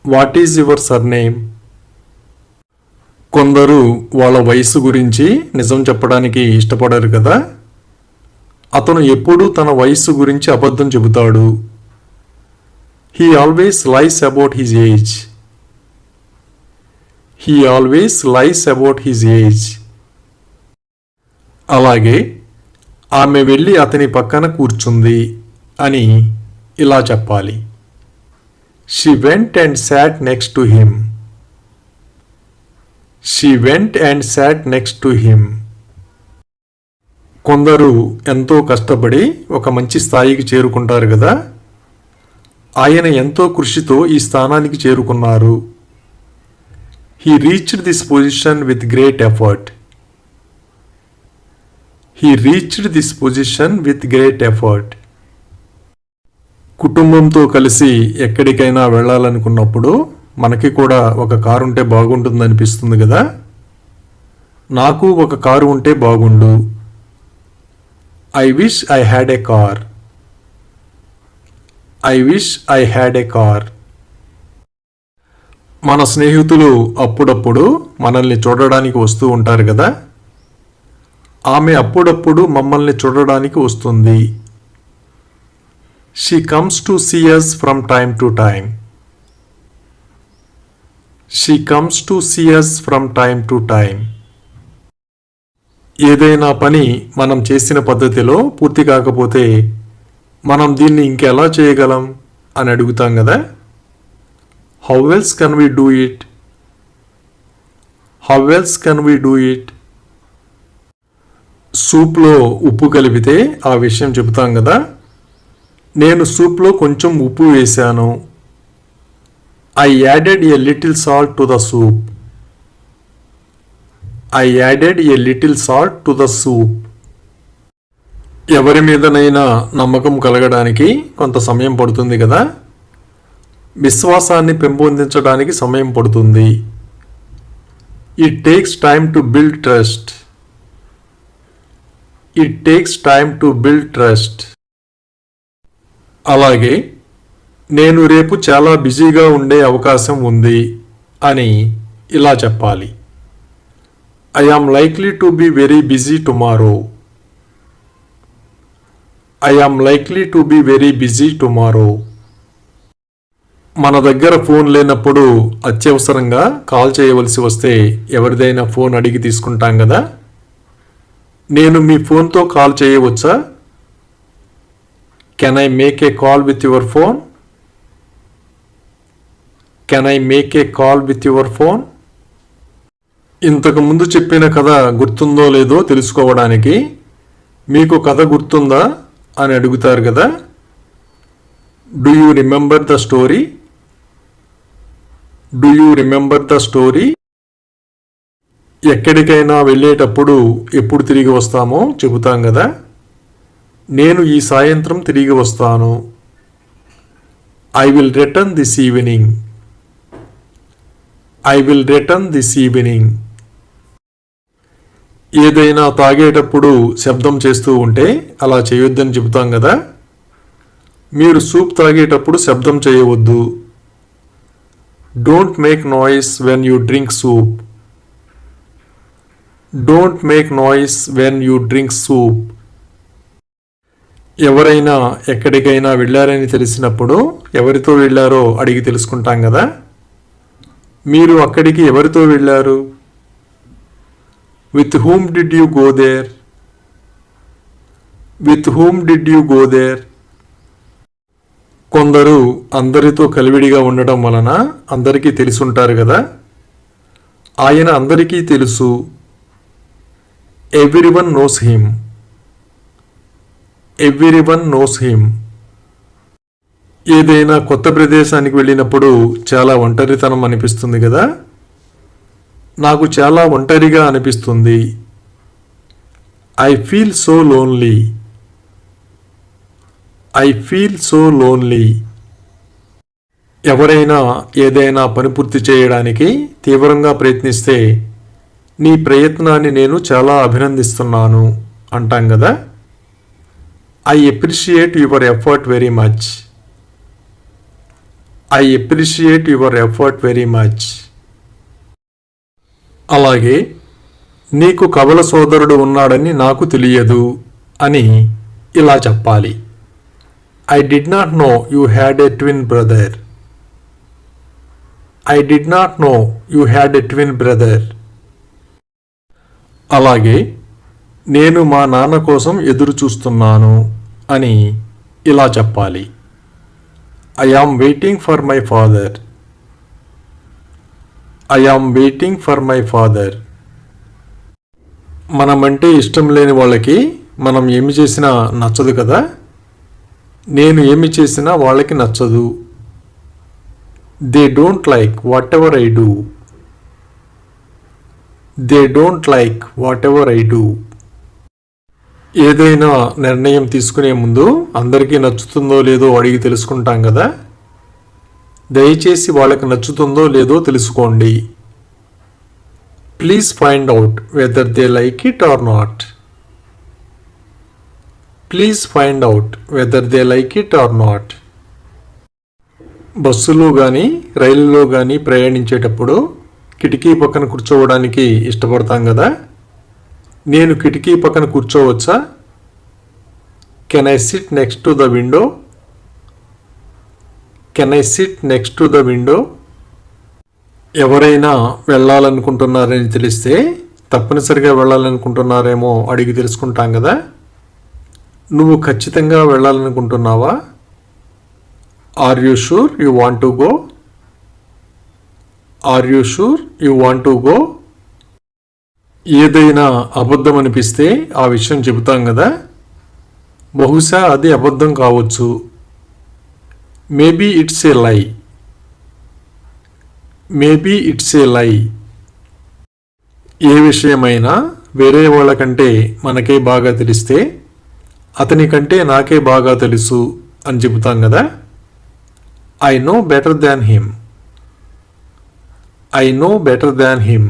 What is your surname? కొందరు వాళ్ళ వయసు గురించి నిజం చెప్పడానికి ఇష్టపడరు కదా. అతను ఎప్పుడూ తన వయస్సు గురించి అబద్ధం చెబుతాడు. He always lies about his age. He always lies about his age. అలాగే ఆమె వెళ్ళి అతని పక్కన కూర్చుంది అని ఇలా చెప్పాలి. She went and sat next to him. She went and sat next to him. కొందరు ఎంతో కష్టపడి ఒక మంచి స్థాయికి చేరుకుంటారు కదా. ఆయన ఎంతో కృషితో ఈ స్థానానికి చేరుకున్నారు. He reached this position with great effort. He reached this position with great effort. కుటుంబంతో కలిసి ఎక్కడికైనా వెళ్ళాలనుకున్నప్పుడు మనకి కూడా ఒక కారు ఉంటే బాగుంటుంది అనిపిస్తుంది కదా. నాకు ఒక కారు ఉంటే బాగుండు. I wish I had a car. I wish I had a car. మన స్నేహితులు అప్పుడప్పుడు మనల్ని చూడడానికి వస్తూ ఉంటారు కదా. ఆమె అప్పుడప్పుడు మమ్మల్ని చూడడానికి వస్తుంది. She comes to see us from time to time. She comes to see us from time to time. ఏదైనా పని మనం చేసిన పద్ధతిలో పూర్తి కాకపోతే మనం దీన్ని ఇంకెలా చేయగలం అని అడుగుతాం కదా. How else can we do it? How else can we do it? సూప్లో ఉప్పు కలిపితే ఆ విషయం చెబుతాం కదా. నేను సూప్లో కొంచెం ఉప్పు వేశాను. I added a little salt to the soup. I added a little salt to the soup. ఎవరి మీదనైనా నమ్మకం కలగడానికి కొంత సమయం పడుతుంది కదా. విశ్వాసాన్ని పెంపొందించడానికి సమయం పడుతుంది. It takes time to build trust. It takes time to build trust. అలాగే నేను రేపు చాలా బిజీగా ఉండే అవకాశం ఉంది అని ఇలా చెప్పాలి. I am likely to be very busy tomorrow. I am likely to be very busy tomorrow. మన దగ్గర ఫోన్ లేనప్పుడు అత్యవసరంగా కాల్ చేయవలసి వస్తే ఎవరిదైనా ఫోన్ అడిగి తీసుకుంటాం కదా. నేను మీ ఫోన్తో కాల్ చేయవచ్చా? Can I make a call with your phone? Can I make a call with your phone? ఇంతకు ముందు చెప్పిన కథ గుర్తుందో లేదో తెలుసుకోవడానికి మీకు కథ గుర్తుందా అని అడుగుతారు కదా. Do you remember the story? Do you remember the story? ఎక్కడికైనా వెళ్ళేటప్పుడు ఎప్పుడు తిరిగి వస్తామో చెబుతాం కదా. నేను ఈ సాయంత్రం తిరిగి వస్తాను. I will return this evening. I will return this evening. ఏదైనా తాగేటప్పుడు శబ్దం చేస్తూ ఉంటే అలా చేయొద్దని చెబుతాం కదా. మీరు సూప్ తాగేటప్పుడు శబ్దం చేయవద్దు. Don't make noise when you drink soup. Don't make noise when you drink soup. ఎవరైనా ఎక్కడికైనా వెళ్ళారని తెలిసినప్పుడు ఎవరితో వెళ్ళారో అడిగి తెలుసుకుంటాం కదా. మీరు అక్కడికి ఎవరితో వెళ్ళారు? With whom did you go there? With whom did you go there? కొందరు అందరితో కలివిడిగా ఉండటం వలన అందరికీ తెలుసుంటారు కదా. ఆయన అందరికీ తెలుసు. Everyone knows him. Everyone knows him. ఏదైనా కొత్త ప్రదేశానికి వెళ్ళినప్పుడు చాలా ఒంటరితనం అనిపిస్తుంది కదా. నాకు చాలా ఒంటరిగా అనిపిస్తుంది. I feel so lonely. I feel so lonely. ఎవరైనా ఏదైనా పని పూర్తి చేయడానికి తీవ్రంగా ప్రయత్నిస్తే నీ ప్రయత్నాన్ని నేను చాలా అభినందిస్తున్నాను అంటాం కదా. I appreciate your effort very much. I appreciate your effort very much. అలాగే నీకు కవల సోదరుడు ఉన్నాడని నాకు తెలియదు అని ఇలా చెప్పాలి. I did not know you had a twin brother. I did not know you had a twin brother. అలాగే నేను మా నాన్న కోసం ఎదురు చూస్తున్నాను అని ఇలా చెప్పాలి. I am waiting for my father. I am waiting for my father. మనమంటే ఇష్టం లేని వాళ్ళకి మనం ఏమి చేసినా నచ్చదు కదా. నేను ఏమి చేసినా వాళ్ళకి నచ్చదు. They don't like what ever I do. They don't like what ever I do. ఏదైనా నిర్ణయం తీసుకునే ముందు అందరికీ నచ్చుతుందో లేదో అడిగి తెలుసుకుంటాం కదా. దయచేసి వాళ్ళకి నచ్చుతుందో లేదో తెలుసుకోండి. Please find out whether they like it or not. Please find out whether they like it or not. బస్సులో కానీ రైలులో కానీ ప్రయాణించేటప్పుడు కిటికీ పక్కన కూర్చోవడానికి ఇష్టపడతాం కదా. నేను కిటికీ పక్కన కూర్చోవచ్చా? Can I sit next to the window? Can I sit next to the window? ఎవరైనా వెళ్ళాలనుకుంటున్నారని తెలిస్తే తప్పనిసరిగా వెళ్ళాలనుకుంటున్నారేమో అడిగి తెలుసుకుంటాం కదా. నువ్వు ఖచ్చితంగా వెళ్ళాలనుకుంటున్నావా? Are you sure you want to go? Are you sure you want to go? ఏదైనా అబద్ధం అనిపిస్తే ఆ విషయం చెబుతాం కదా. బహుశా అది అబద్ధం కావచ్చు. మేబీ ఇట్స్ ఏ లై. మేబీ ఇట్స్ ఏ లై. ఏ విషయమైనా వేరే వాళ్ళకంటే మనకే బాగా తెలిస్తే అతని కంటే నాకే బాగా తెలుసు అని చెబుతాం కదా. I know better than him. I know better than him.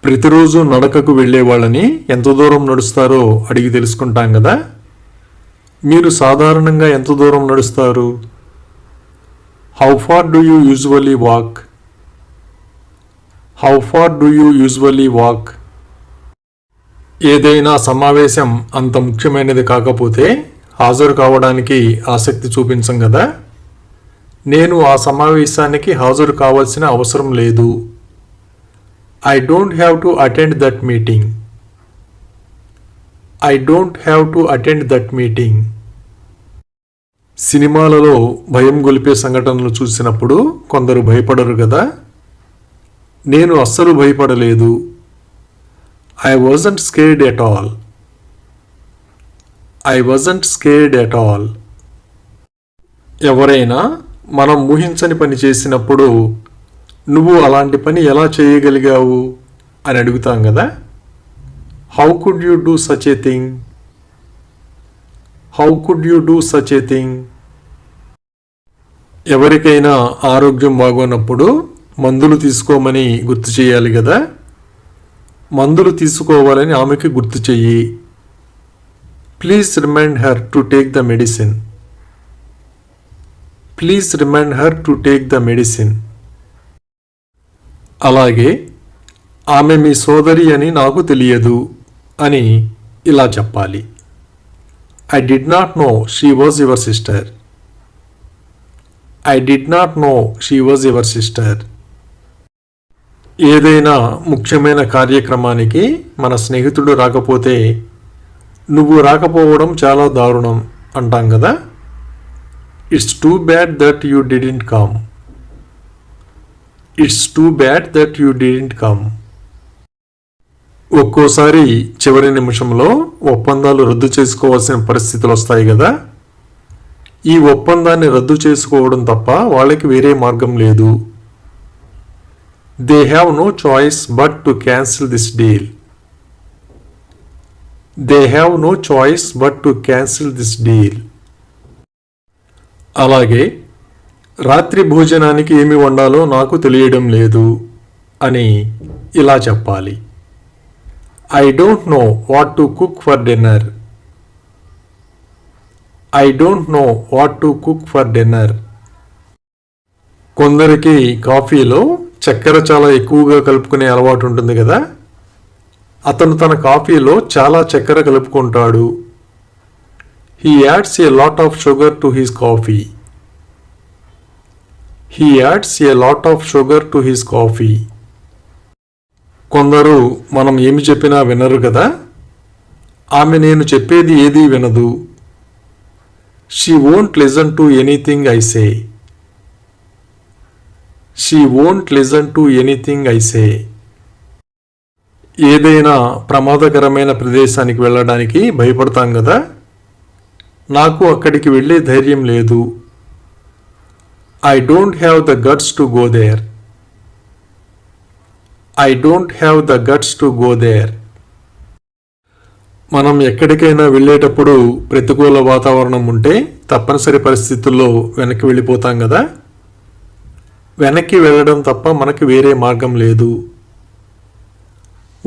ప్రతిరోజు నడకకు వెళ్ళే వాళ్ళని ఎంత దూరం నడుస్తారో అడిగి తెలుసుకుంటాం కదా. మీరు సాధారణంగా ఎంత దూరం నడుస్తారు? How far do you usually walk? How far do you usually walk? ఏదైనా సమావేశం అంత ముఖ్యమైనది కాకపోతే హాజరు కావడానికి ఆసక్తి చూపించం కదా. నేను ఆ సమావేశానికి హాజరు కావాల్సిన అవసరం లేదు. I don't have to attend that meeting. I don't have to attend that meeting. సినిమాలలో భయం గొలిపే సంఘటనలు చూసినప్పుడు కొందరు భయపడరు కదా. నేను అస్సలు భయపడలేదు. I wasn't scared at all. I wasn't scared at all. ఎవరైనా మనం ఊహించని పని చేసినప్పుడు నువ్వు అలాంటి పని ఎలా చేయగలిగావు అని అడుగుతాం కదా. How could you do such a thing? How could you do such a thing? ఎవరికైనా ఆరోగ్యం బాగోనప్పుడు మందులు తీసుకోమని గుర్తు చేయాలి కదా. మందులు తీసుకోవాలని ఆమెకి గుర్తు చెయ్యి. Please remind her to take the medicine. Please remind her to take the medicine. అలాగే ఆమె మీ సోదరి అని నాకు తెలియదు అని ఇలా చెప్పాలి. I did not know she was your sister. I did not know she was your sister. ఏదైనా ముఖ్యమైన కార్యక్రమానికి మన స్నేహితుడు రాకపోతే నువ్వు రాకపోవడం చాలా దారుణం అంటాం కదా. It's too bad that you didn't come. It's too bad that you didn't come. ఒక్కోసారి చివరి నిమిషంలో ఒప్పందాలు రద్దు చేసుకోవాల్సిన పరిస్థితులు వస్తాయి కదా. ఈ ఒప్పందాన్ని రద్దు చేసుకోవడం తప్ప వాళ్ళకి వేరే మార్గం లేదు. They have no choice but to cancel this deal. They have no choice but to cancel this deal. అలాగే రాత్రి భోజనానికి ఏమి వండాలో నాకు తెలియడం లేదు అని ఇలా చెప్పాలి. I don't know what to cook for dinner. I don't know what to cook for dinner. కొందరికి కాఫీలో చక్కెర చాలా ఎక్కువగా కలుపుకునే అలవాటు ఉంటుంది కదా. అతను తన కాఫీలో చాలా చక్కెర కలుపుకుంటాడు. He adds a lot of sugar to his coffee. He adds a lot of sugar to his coffee. కొందరు మనం ఏమి చెప్పినా వినరు కదా. ఆమె నేను చెప్పేది ఏదీ వినదు. She won't listen to anything I say. She won't listen to anything I say. ఏదైనా ప్రమాదకరమైన ప్రదేశానికి వెళ్ళడానికి భయపడతాం కదా. నాకు అక్కడికి వెళ్ళే ధైర్యం లేదు. I don't have the guts to go there. I don't have the guts to go there. మనం ఎక్కడికైనా వెళ్ళేటప్పుడు ప్రతికూల వాతావరణం ఉంటే తప్పనిసరి పరిస్థితుల్లో వెనక్కి వెళ్ళిపోతాం కదా. వెనక్కి వెళ్ళడం తప్ప మనకి వేరే మార్గం లేదు.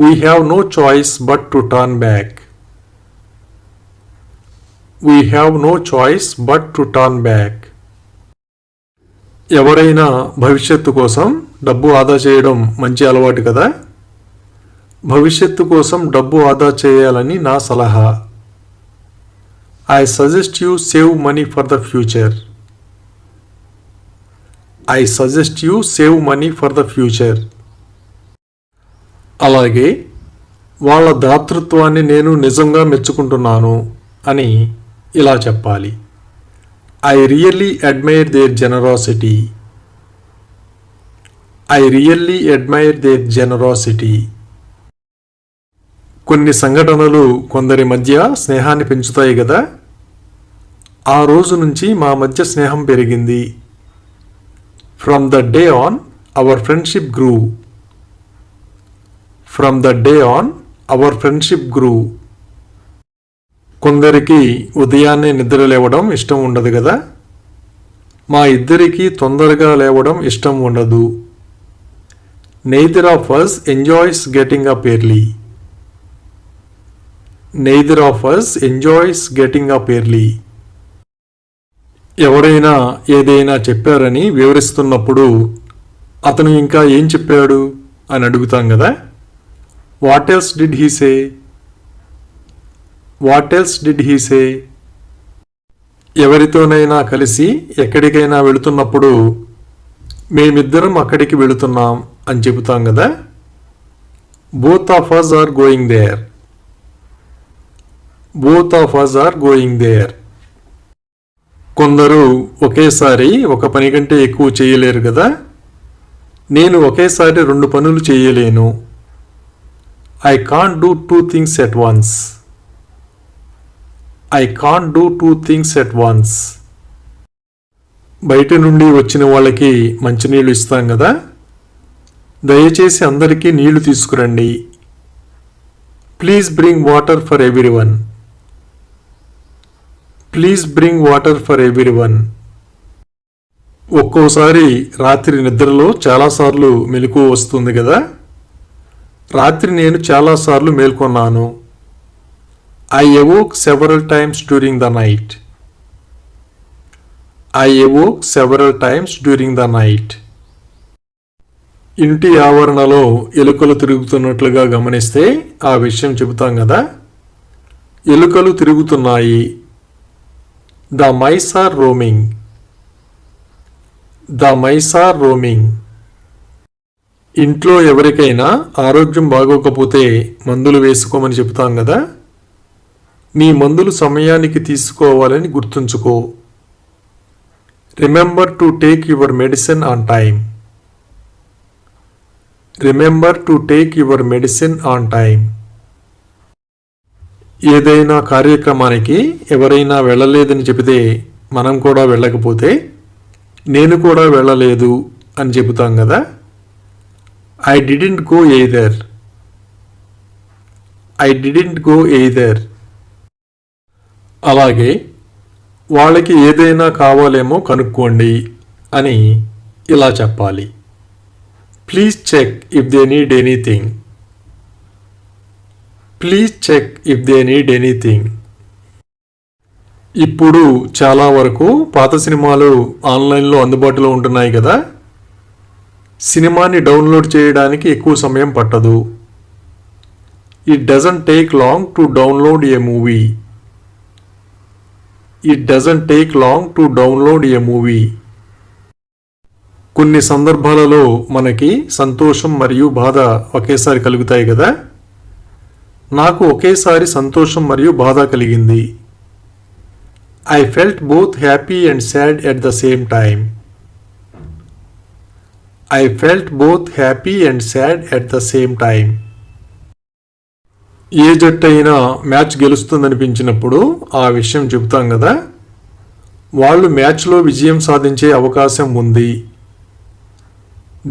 We have no choice but to turn back. We have no choice but to turn back. ఎవరైనా భవిష్యత్తు కోసం డబ్బు ఆదా చేయడం మంచి అలవాటు కదా. భవిష్యత్తు కోసం డబ్బు ఆదా చేయాలని నా సలహా. I suggest you save money for the future. I suggest you save money for the future. అలాగే వాళ్ళ దాతృత్వాన్ని నేను నిజంగా మెచ్చుకుంటున్నాను అని ఇలా చెప్పాలి. I really admire their generosity. I really admire their generosity. కొన్ని సంఘటనలు కొందరి మధ్య స్నేహాన్ని పెంచుతాయి కదా. ఆ రోజు నుంచి మా మధ్య స్నేహం పెరిగింది. From the day on, our friendship grew. From the day on, our friendship grew. కొందరికి ఉదయాన్నే నిద్ర లేవడం ఇష్టం ఉండదు కదా. మా ఇద్దరికీ తొందరగా లేవడం ఇష్టం ఉండదు. Neither of us enjoys getting up early. Neither of us enjoys getting up early. ఎవరైనా ఏదైనా చెప్పారని వివరిస్తున్నప్పుడు అతను ఇంకా ఏం చెప్పాడు అని అడుగుతాం కదా. What else did he say? What else did he say? ఎవరితోనైనా కలిసి ఎక్కడికైనా వెళుతున్నప్పుడు మేమిద్దరం అక్కడికి వెళుతున్నాం అని చెబుతాం కదా. Both of us are going there. Both of us are going there. కొందరు ఒకేసారి ఒక పని కంటే ఎక్కువ చేయలేరు కదా. నేను ఒకేసారి 2 పనులు చేయలేను. I can't do 2 things at once. I can't do 2 things at once. బయట నుండి వచ్చిన వాళ్ళకి మంచినీళ్ళు ఇస్తాం కదా. దయచేసి అందరికీ నీళ్లు తీసుకురండి. Please bring water for everyone. Please bring water for everyone. ఒక్కోసారి రాత్రి నిద్రలో చాలాసార్లు మెలకువ వస్తుంది కదా. రాత్రి నేను చాలాసార్లు మేల్కొన్నాను. I awoke several times during the night. I awoke several times during the night. ఇంటి ఆవరణలో ఎలుకలు తిరుగుతున్నట్లుగా గమనిస్తే ఆ విషయం చెబుతాం కదా. ఎలుకలు తిరుగుతున్నాయి. The mice are roaming. The mice are roaming. ఇంట్లో ఎవరికైనా ఆరోగ్యం బాగోకపోతే మందులు వేసుకోమని చెబుతాం కదా. నీ మందులు సమయానికి తీసుకోవాలని గుర్తుంచుకో. Remember to take your medicine on time. Remember to take your medicine on time. ఏదైనా కార్యక్రమానికి ఎవరైనా వెళ్ళలేదని చెబితే మనం కూడా వెళ్ళకపోతే నేను కూడా వెళ్ళలేదు అని చెబుతాం కదా. I didn't go either. I didn't go either. అలాగే వాళ్ళకి ఏదైనా కావాలేమో కనుక్కోండి అని ఇలా చెప్పాలి. Please check if they need anything. Please check if they need anything. ఇప్పుడు చాలా వరకు పాత సినిమాలు ఆన్లైన్లో అందుబాటులో ఉంటున్నాయి కదా. సినిమాని డౌన్లోడ్ చేయడానికి ఎక్కువ సమయం పట్టదు. It doesn't take long to download A movie. It doesn't take long to download A movie. కొన్ని సందర్భాలలో మనకి సంతోషం మరియు బాధ ఒకేసారి కలుగుతాయి కదా. నాకు ఒకేసారి సంతోషం మరియు బాధ కలిగింది. I felt both happy and sad at the same time. I felt both happy and sad at the same time. ఏ జట్టు అయినా మ్యాచ్ గెలుస్తుందనిపించినప్పుడు ఆ విషయం చెబుతాం కదా. వాళ్ళు మ్యాచ్లో విజయం సాధించే అవకాశం ఉంది.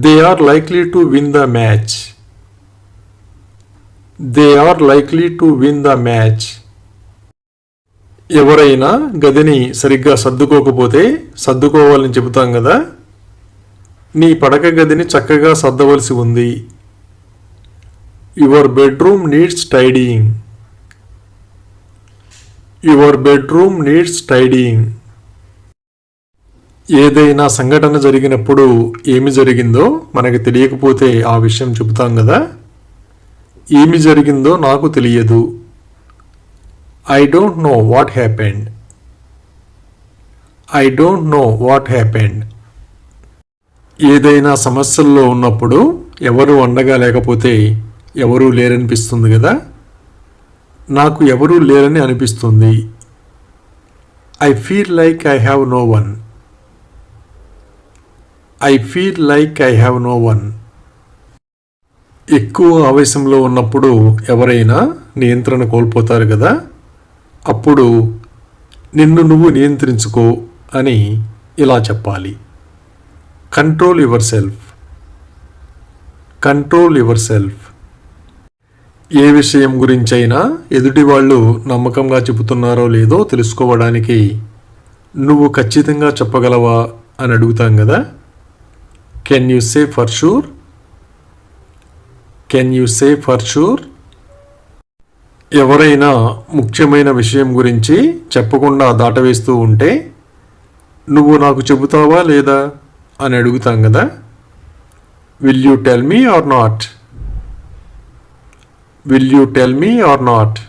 They are likely to win the match. They are likely to win the match. ఎవరైనా గదిని సరిగ్గా సర్దుకోకపోతే సర్దుకోవాలని చెబుతాం కదా. నీ పడక గదిని చక్కగా సర్దవలసి ఉంది. Your bedroom needs tidying. Your bedroom needs tidying. ఏదైనా సంఘటన జరిగినప్పుడు ఏమి జరిగిందో మనకి తెలియకపోతే ఆ విషయం చెబుతాం కదా. ఏమి జరిగిందో నాకు తెలియదు. I don't know what happened. I don't know what happened. ఏదైనా సమస్యల్లో ఉన్నప్పుడు ఎవరు అండగా లేకపోతే ఎవరూ లేరనిపిస్తుంది కదా. నాకు ఎవరూ లేరని అనిపిస్తుంది. I feel like I have no one. I feel like I have no one. ఎక్కువ ఆవేశంలో ఉన్నప్పుడు ఎవరైనా నియంత్రణ కోల్పోతారు కదా. అప్పుడు నిన్ను నువ్వు నియంత్రించుకో అని ఇలా చెప్పాలి. Control yourself. Control yourself. ఏ విషయం గురించైనా ఎదుటి వాళ్ళు నమ్మకంగా చెబుతున్నారో లేదో తెలుసుకోవడానికి నువ్వు ఖచ్చితంగా చెప్పగలవా అని అడుగుతాం కదా. Can you say for sure? Can you say for sure? ఎవరైనా ముఖ్యమైన విషయం గురించి చెప్పకుండా దాటవేస్తూ ఉంటే నువ్వు నాకు చెబుతావా లేదా అని అడుగుతాం కదా. Will you tell me or not? Will you tell me or not?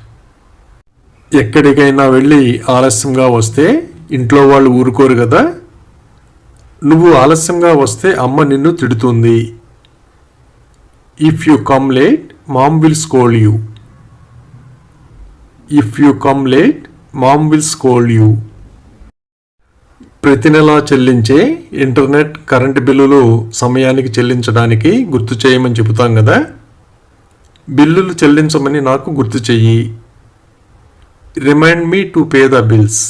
ఎక్కడికైనా వెళ్ళి ఆలస్యంగా వస్తే ఇంట్లో వాళ్ళు ఊరుకోరు కదా. నువ్వు ఆలస్యంగా వస్తే అమ్మ నిన్ను తిడుతుంది. If you come late mom will scold you. If you come late mom will scold you. ప్రతి నెలా చెల్లించే ఇంటర్నెట్ కరెంటు బిల్లులు సమయానికి చెల్లించడానికి గుర్తు చేయమని చెబుతాం కదా. బిల్లులు చెల్లించమని నాకు గుర్తు చెయ్యి. Remind me to pay the bills.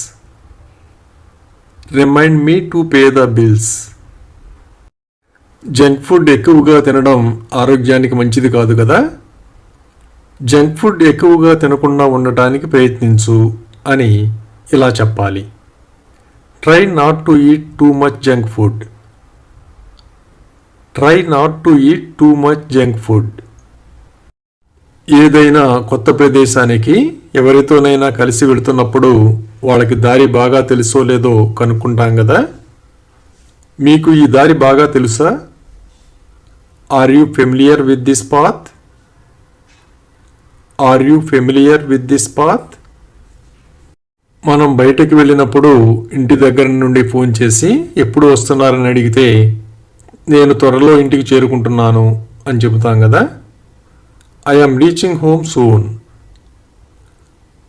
Remind me to pay the bills. Junk food ఎక్కువగా తినడం ఆరోగ్యానికి మంచిది కాదు కదా. జంక్ ఫుడ్ ఎక్కువగా తినకుండా ఉండటానికి ప్రయత్నించు అని ఇలా చెప్పాలి. Try not to eat too much junk food. Try not to eat too much junk food. ఏదైనా కొత్త ప్రదేశానికి ఎవరితోనైనా కలిసి వెళుతున్నప్పుడు వాళ్ళకి దారి బాగా తెలుసో లేదో కనుక్కుంటాం కదా. మీకు ఈ దారి బాగా తెలుసా? Are you familiar with this path? Are you familiar with this path? మనం బయటకు వెళ్ళినప్పుడు ఇంటి దగ్గర నుండి ఫోన్ చేసి ఎప్పుడు వస్తున్నారని అడిగితే నేను త్వరలో ఇంటికి చేరుకుంటున్నాను అని చెబుతాం కదా. I am reaching home soon.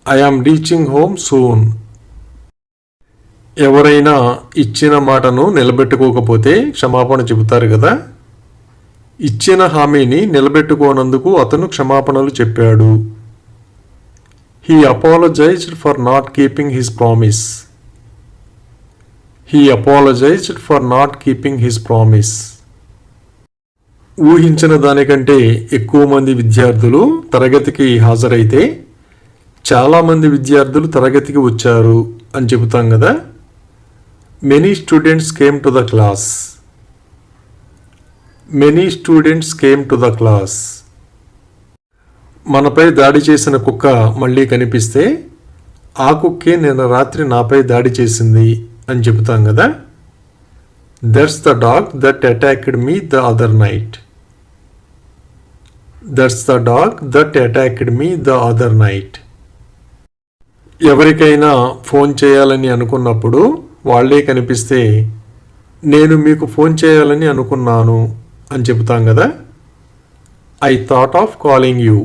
I am reaching home soon. ఎవరైనా ఇచ్చిన మాటను నిలబెట్టుకోకపోతే క్షమాపణ చెబుతారు కదా. ఇచ్చిన హామీని నిలబెట్టుకోనందుకు అతను క్షమాపణలు చెప్పాడు. He apologized for not keeping his promise. He apologized for not keeping his promise. ఊహించిన దానికంటే ఎక్కువ మంది విద్యార్థులు తరగతికి హాజరైతే చాలామంది విద్యార్థులు తరగతికి వచ్చారు అని చెబుతాం కదా. Many students came to the class. Many students came to the class. మనపై దాడి చేసిన కుక్క మళ్ళీ కనిపిస్తే ఆ కుక్కే నిన్న రాత్రి నాపై దాడి చేసింది అని చెబుతాం కదా. That's the dog that attacked me the other night. That's the dog that attacked me the other night. ఎవరికైనా ఫోన్ చేయాలని అనుకున్నప్పుడు వాళ్ళే కనిపిస్తే నేను మీకు ఫోన్ చేయాలని అనుకున్నాను అని చెబుతాం కదా. I thought of calling you.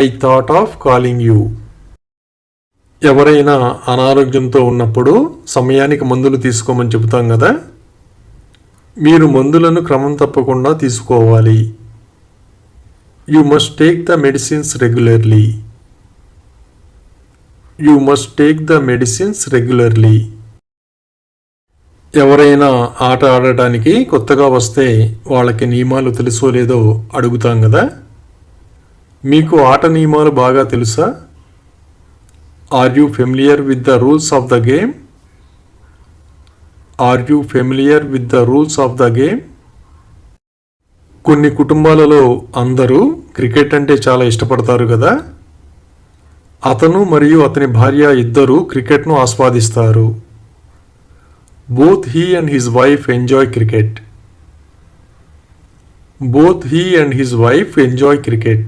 I thought of calling you. ఎవరైనా అనారోగ్యంతో ఉన్నప్పుడు సమయానికి మందులు తీసుకోమని చెబుతాం కదా. మీరు మందులను క్రమం తప్పకుండా తీసుకోవాలి. You must take the medicines regularly. You must take the medicines regularly. ఎవరైనా ఆట ఆడటానికి కొత్తగా వస్తే వాళ్ళకి నియమాలు తెలుసో లేదో అడుగుతాం కదా. మీకు ఆట నియమాలు బాగా తెలుసా? Are you familiar with the rules of the game? Are you familiar with the rules of the game? కొన్ని కుటుంబాలలో అందరూ క్రికెట్ అంటే చాలా ఇష్టపడతారు కదా. అతను మరియు అతని భార్య ఇద్దరూ క్రికెట్ను ఆస్వాదిస్తారు. Both he and his wife enjoy cricket. Both he and his wife enjoy cricket.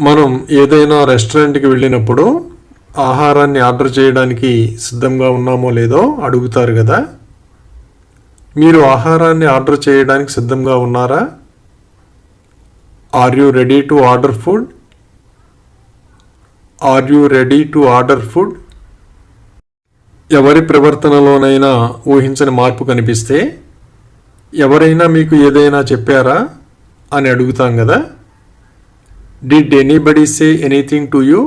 మనం ఏదైనా రెస్టారెంట్కి వెళ్ళినప్పుడు ఆహారాన్ని ఆర్డర్ చేయడానికి సిద్ధంగా ఉన్నామో లేదో అడుగుతారు కదా. మీరు ఆహారాన్ని ఆర్డర్ చేయడానికి సిద్ధంగా ఉన్నారా? Are you ready to order food? Are you ready to order food? ఎవరి ప్రవర్తనలోనైనా ఊహించని మార్పు కనిపిస్తే ఎవరైనా మీకు ఏదైనా చెప్పారా అని అడుగుతాం కదా. Did anybody say anything to you?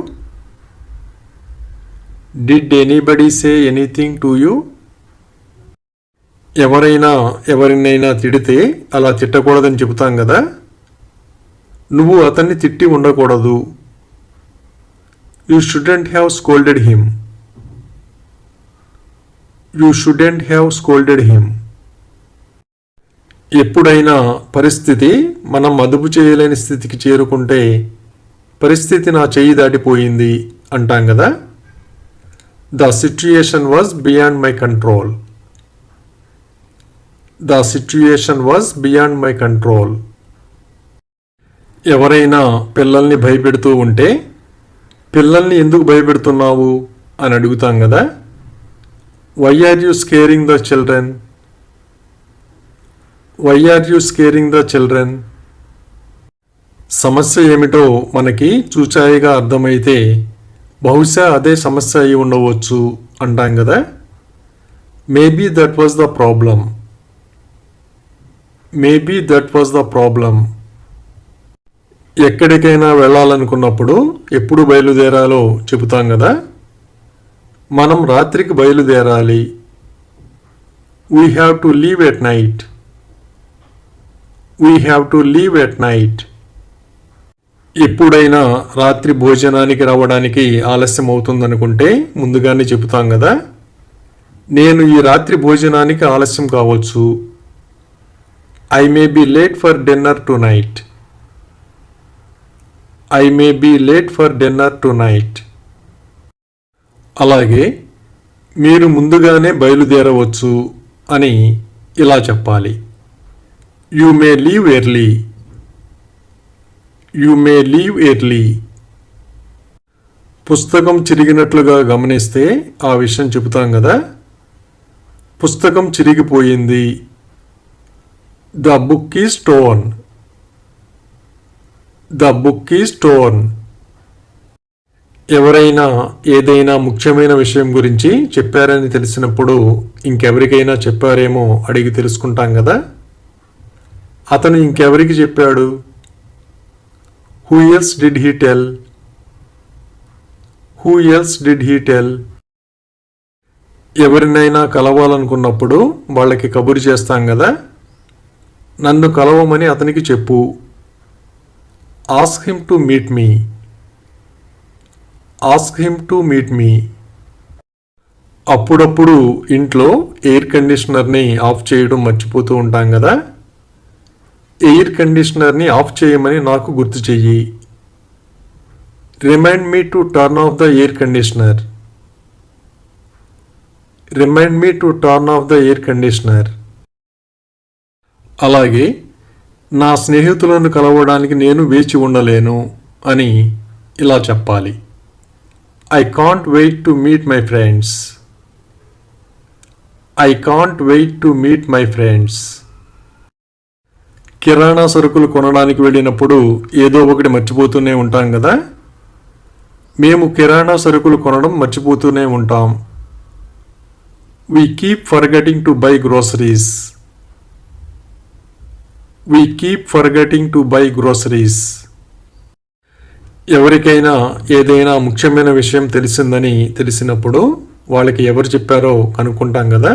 Did anybody say anything to you? ఎవరైనా ఎవరినైనా తిడితే అలా తిట్టకూడదని చెబుతాం కదా. నువ్వు అతన్ని తిట్టి ఉండకూడదు. You shouldn't have scolded him. You shouldn't have scolded him. ఎప్పుడైనా పరిస్థితి మనం అదుపు చేయలేని స్థితికి చేరుకుంటే పరిస్థితి నా చెయ్యి దాటిపోయింది అంటాం కదా. The situation was beyond my control. The situation was beyond my control. ఎవరైనా పిల్లల్ని భయపెడుతూ ఉంటే పిల్లల్ని ఎందుకు భయపెడుతున్నావు అని అడుగుతాం కదా. Why are you scaring the children? Why are you scaring the children? సమస్య ఏమిటో మనకి చూచాయిగా అర్థమైతే బహుశా అదే సమస్య అయి ఉండవచ్చు అంటాం కదా. Maybe that was the problem. Maybe that was the problem. ఎక్కడికైనా వెళ్ళాలనుకున్నప్పుడు ఎప్పుడు బయలుదేరాలో చెబుతాం కదా. మనం రాత్రికి బయలుదేరాలి. We have to leave at night. We have to leave at night. ఎప్పుడైనా రాత్రి భోజనానికి రావడానికి ఆలస్యం అవుతుందనుకుంటే ముందుగానే చెబుతాం కదా. నేను ఈ రాత్రి భోజనానికి ఆలస్యం కావచ్చు. I may be late for dinner tonight. I may be late for dinner tonight. అలాగే మీరు ముందుగానే బయలుదేరవచ్చు అని ఇలా చెప్పాలి. You may leave early. You may leave early. పుస్తకం చిరిగినట్లుగా గమనిస్తే ఆ విషయం చెబుతాం కదా. పుస్తకం చిరిగిపోయింది. The book is torn. The book is torn. ఎవరైనా ఏదైనా ముఖ్యమైన విషయం గురించి చెప్పారని తెలిసినప్పుడు ఇంకెవరికైనా చెప్పారేమో అడిగి తెలుసుకుంటాం కదా. అతను ఇంకెవరికి చెప్పాడు? Who else did he tell? Who else did he tell? ఎవరినైనా కలవాలనుకున్నప్పుడు వాళ్ళకి కబురు చేస్తాం కదా. నన్ను కలవమని అతనికి చెప్పు. Ask him to meet me. Ask him to meet me. అప్పుడప్పుడు ఇంట్లో ఎయిర్ కండిషనర్ని ఆఫ్ చేయడం మర్చిపోతూ ఉంటాం కదా. ఎయిర్ కండిషనర్ని ఆఫ్ చేయమని నాకు గుర్తు చెయ్యి. Remind me to turn off the air conditioner. Remind me to turn off the air conditioner. అలాగే నా స్నేహితులను కలవడానికి నేను వేచి ఉండలేను అని ఇలా చెప్పాలి. I can't wait to meet my friends. I can't wait to meet my friends. కిరాణా సరుకులు కొనడానికి వెళ్ళినప్పుడు ఏదో ఒకటి మర్చిపోతూనే ఉంటాం కదా. మేము కిరాణా సరుకులు కొనడం మర్చిపోతూనే ఉంటాం. We keep forgetting to buy groceries. We keep forgetting to buy groceries. ఎవరికైనా ఏదైనా ముఖ్యమైన విషయం తెలిసినప్పుడు వాళ్ళకి ఎవరు చెప్పారో కనుక్కుంటాం కదా.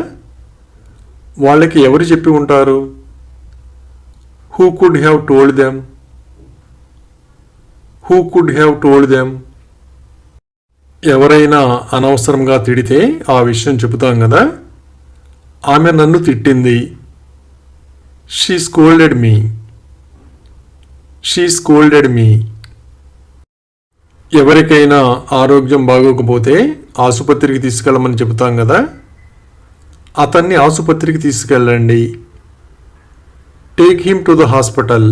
వాళ్ళకి ఎవరు చెప్పి ఉంటారు? Who could have told them? Who could have told them? ఎవరైనా అనవసరంగా తిడితే ఆ విషయం చెబుతాం కదా. ఆమె నన్ను తిట్టింది. She scolded me. She scolded me. ఎవరికైనా ఆరోగ్యం బాగోకపోతే ఆసుపత్రికి తీసుకెళ్ళమని చెబుతాం కదా. అతన్ని ఆసుపత్రికి తీసుకెళ్ళండి. Take him to the hospital.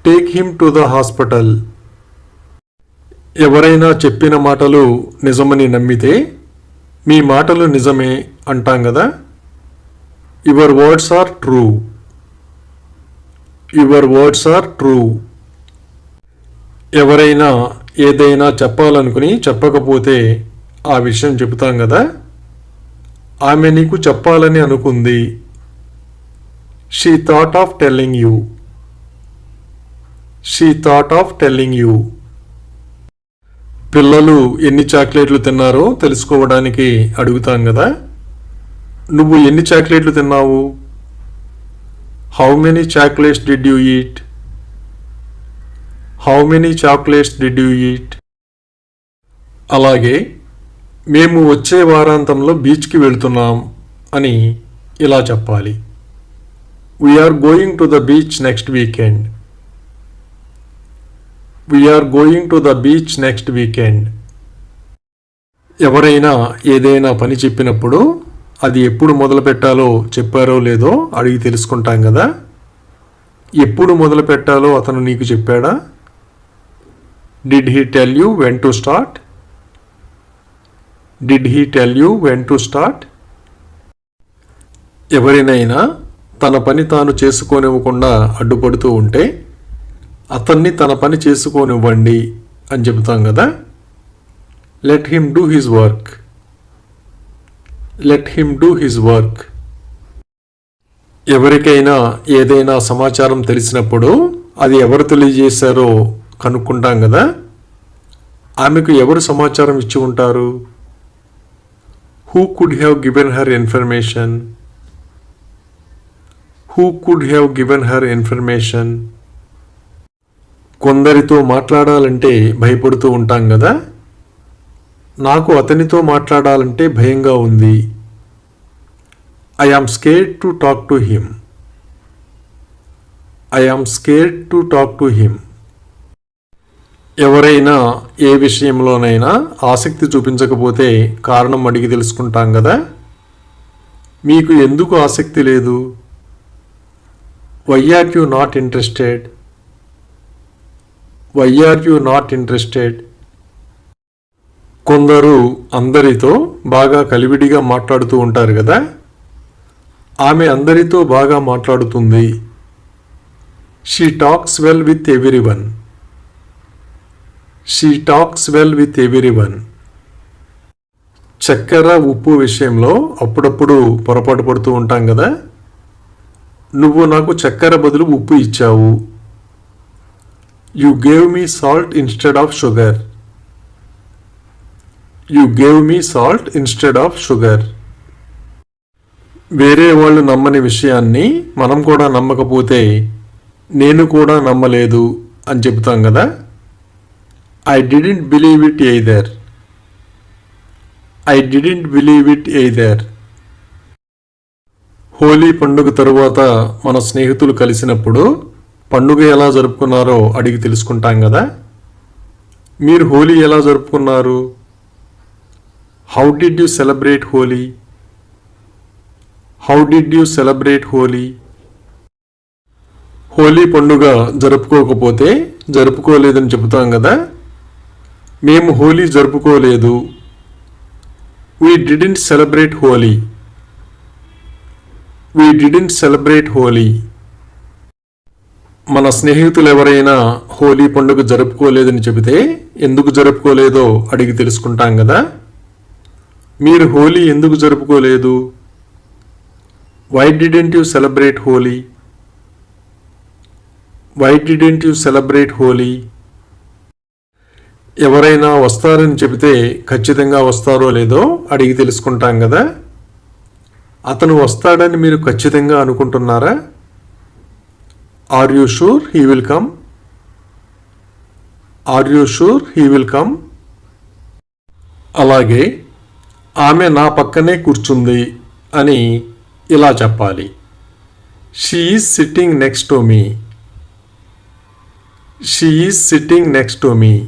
Take him to the hospital. ఎవరైనా చెప్పిన మాటలు నిజమని నమ్మితే మీ మాటలు నిజమే అంటాం కదా. Your words are true. Your words are true. ఎవరైనా ఏదైనా చెప్పాలనుకుని చెప్పకపోతే ఆ విషయం చెబుతాం కదా. ఆమె నీకు చెప్పాలని అనుకుంది. She thought of telling you. She thought of telling you. పిల్లలు ఎన్ని చాక్లెట్లు తిన్నారో తెలుసుకోవడానికి అడుగుతాం కదా. నువ్వు ఎన్ని చాక్లెట్లు తిన్నావు? How many chocolates did you eat? How many chocolates did you eat? అలాగే మేము వచ్చే వారాంతంలో బీచ్కి వెళ్తున్నాం అని ఇలా చెప్పాలి. We are going to the beach next weekend. We are going to the beach next weekend. ఎవరైనా ఏదైనా పని చెప్పినప్పుడు అది ఎప్పుడు మొదలు పెట్టాలో చెప్పారో లేదో అడిగి తెలుసుకుంటాం కదా. ఎప్పుడు మొదలు పెట్టాలో అతను నీకు చెప్పాడా? Did he tell you when to start? Did he tell you when to start? ఎవరినైనా తన పని తాను చేసుకోనివ్వకుండా అడ్డుపడుతూ ఉంటే అతన్ని తన పని చేసుకోనివ్వండి అని చెబుతాం కదా. Let him do his work. Let him do his work. ఎవరికైనా ఏదైనా సమాచారం తెలిసినప్పుడు అది ఎవరు తెలియజేశారో కనుక్కుంటాం కదా. ఆమెకు ఎవరు సమాచారం ఇచ్చి ఉంటారు? Who could have given her information? Who could have given her information? కొందరితో మాట్లాడాలంటే భయపడుతూ ఉంటాం కదా. నాకు అతనితో మాట్లాడాలంటే భయంగా ఉంది. I am scared to talk to him. I am scared to talk to him. ఎవరైనా ఏ విషయంలోనైనా ఆసక్తి చూపించకపోతే కారణం అడిగి తెలుసుకుంటాం కదా. మీకు ఎందుకు ఆసక్తి లేదు? Why are you not interested? Why are you not interested? కొందరు అందరితో బాగా కలివిడిగా మాట్లాడుతూ ఉంటారు కదా. ఆమె అందరితో బాగా మాట్లాడుతుంది. She talks well with everyone. She talks well with everyone. చక్కెర ఉప్పు విషయంలో అప్పుడప్పుడు పొరపాటు పడుతూ ఉంటాం కదా. నువ్వు నాకు చక్కెర బదులు ఉప్పు ఇచ్చావు. You gave me salt instead of sugar. You gave me salt instead of sugar. వేరే వాళ్ళు నమ్మని విషయాన్ని మనం కూడా నమ్మకపోతే నేను కూడా నమ్మలేదు అని చెబుతాం కదా. I didn't believe it either. I didn't believe it either. Holi పండుగ తరువాత మన స్నేహితులు కలిసినప్పుడు పండుగ ఎలా జరుపుకున్నారో అడిగి తెలుసుకుంటాం కదా. మీరు హోలీ ఎలా జరుపుకున్నారు? How did you celebrate Holi? How did you celebrate Holi? Holi పండుగ జరుపుకోకపోతే జరుపుకోలేదని చెబుతాం కదా. మేము Holi జరుపుకోలేదు. We didn't celebrate Holi. We didn't celebrate Holi. మన స్నేహితులు ఎవరైనా హోలీ పండుగ జరుపుకోలేదని చెబితే ఎందుకు జరుపుకోలేదో అడిగి తెలుసుకుంటాం కదా. మీరు హోలీ ఎందుకు జరుపుకోలేదు? Why didn't you celebrate Holi? Why didn't you celebrate Holi? ఎవరైనా వస్తారని చెబితే ఖచ్చితంగా వస్తారో లేదో అడిగి తెలుసుకుంటాం కదా. అతను వస్తాడని మీరు ఖచ్చితంగా అనుకుంటున్నారా? Are you sure he will come? Are you sure he will come? అలాగే ఆమె నా పక్కనే కూర్చుంది అని ఇలా చెప్పాలి. She is sitting next to me. She is sitting next to me.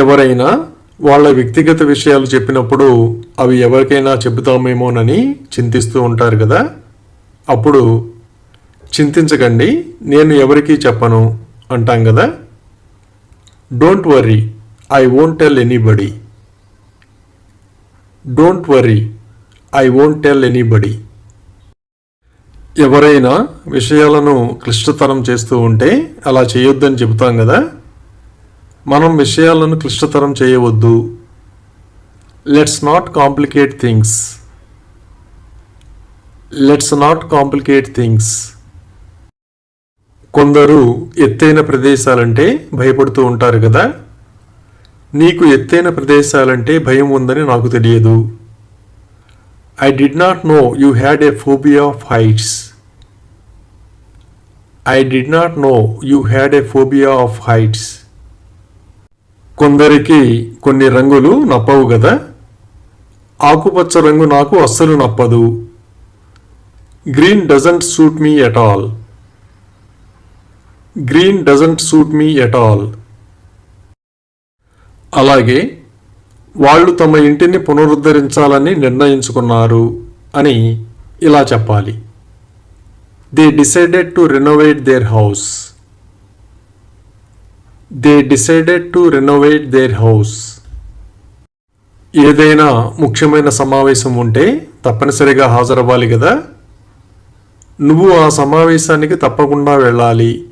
ఎవరైనా వాళ్ళ వ్యక్తిగత విషయాలు చెప్పినప్పుడు అవి ఎవరికైనా చెబుతామేమోనని చింతిస్తూ ఉంటారు కదా. అప్పుడు చింతించకండి, నేను ఎవరికీ చెప్పను అంటాం కదా. Don't worry, I won't tell anybody. Don't worry, I won't tell anybody. ఎవరైనా విషయాలను క్లిష్టతరం చేస్తూ ఉంటే అలా చేయొద్దని చెబుతాం కదా. మనం విషయాలను క్లిష్టతరం చేయవద్దు. Let's not complicate things. Let's not complicate things. కొందరు ఎత్తైన ప్రదేశాలంటే భయపడుతూ ఉంటారు కదా. నీకు ఎత్తైన ప్రదేశాలంటే భయం ఉందని నాకు తెలియదు. I did not know you had a phobia of heights. I did not know you had a phobia of heights. కొందరికి కొన్ని రంగులు నప్పవు కదా. ఆకుపచ్చ రంగు నాకు అస్సలు నప్పదు. Green doesn't suit me at all. Green doesn't suit me at all. అలాగే వాళ్ళు తమ ఇంటిని పునరుద్ధరించాలని నిర్ణయించుకున్నారు అని ఇలా చెప్పాలి. They decided to renovate their house. They decided to renovate their house. ఏదైనా ముఖ్యమైన సమావేశం ఉంటే తప్పనిసరిగా హాజరవ్వాలి కదా. నువ్వు ఆ సమావేశానికి తప్పకుండా వెళ్ళాలి.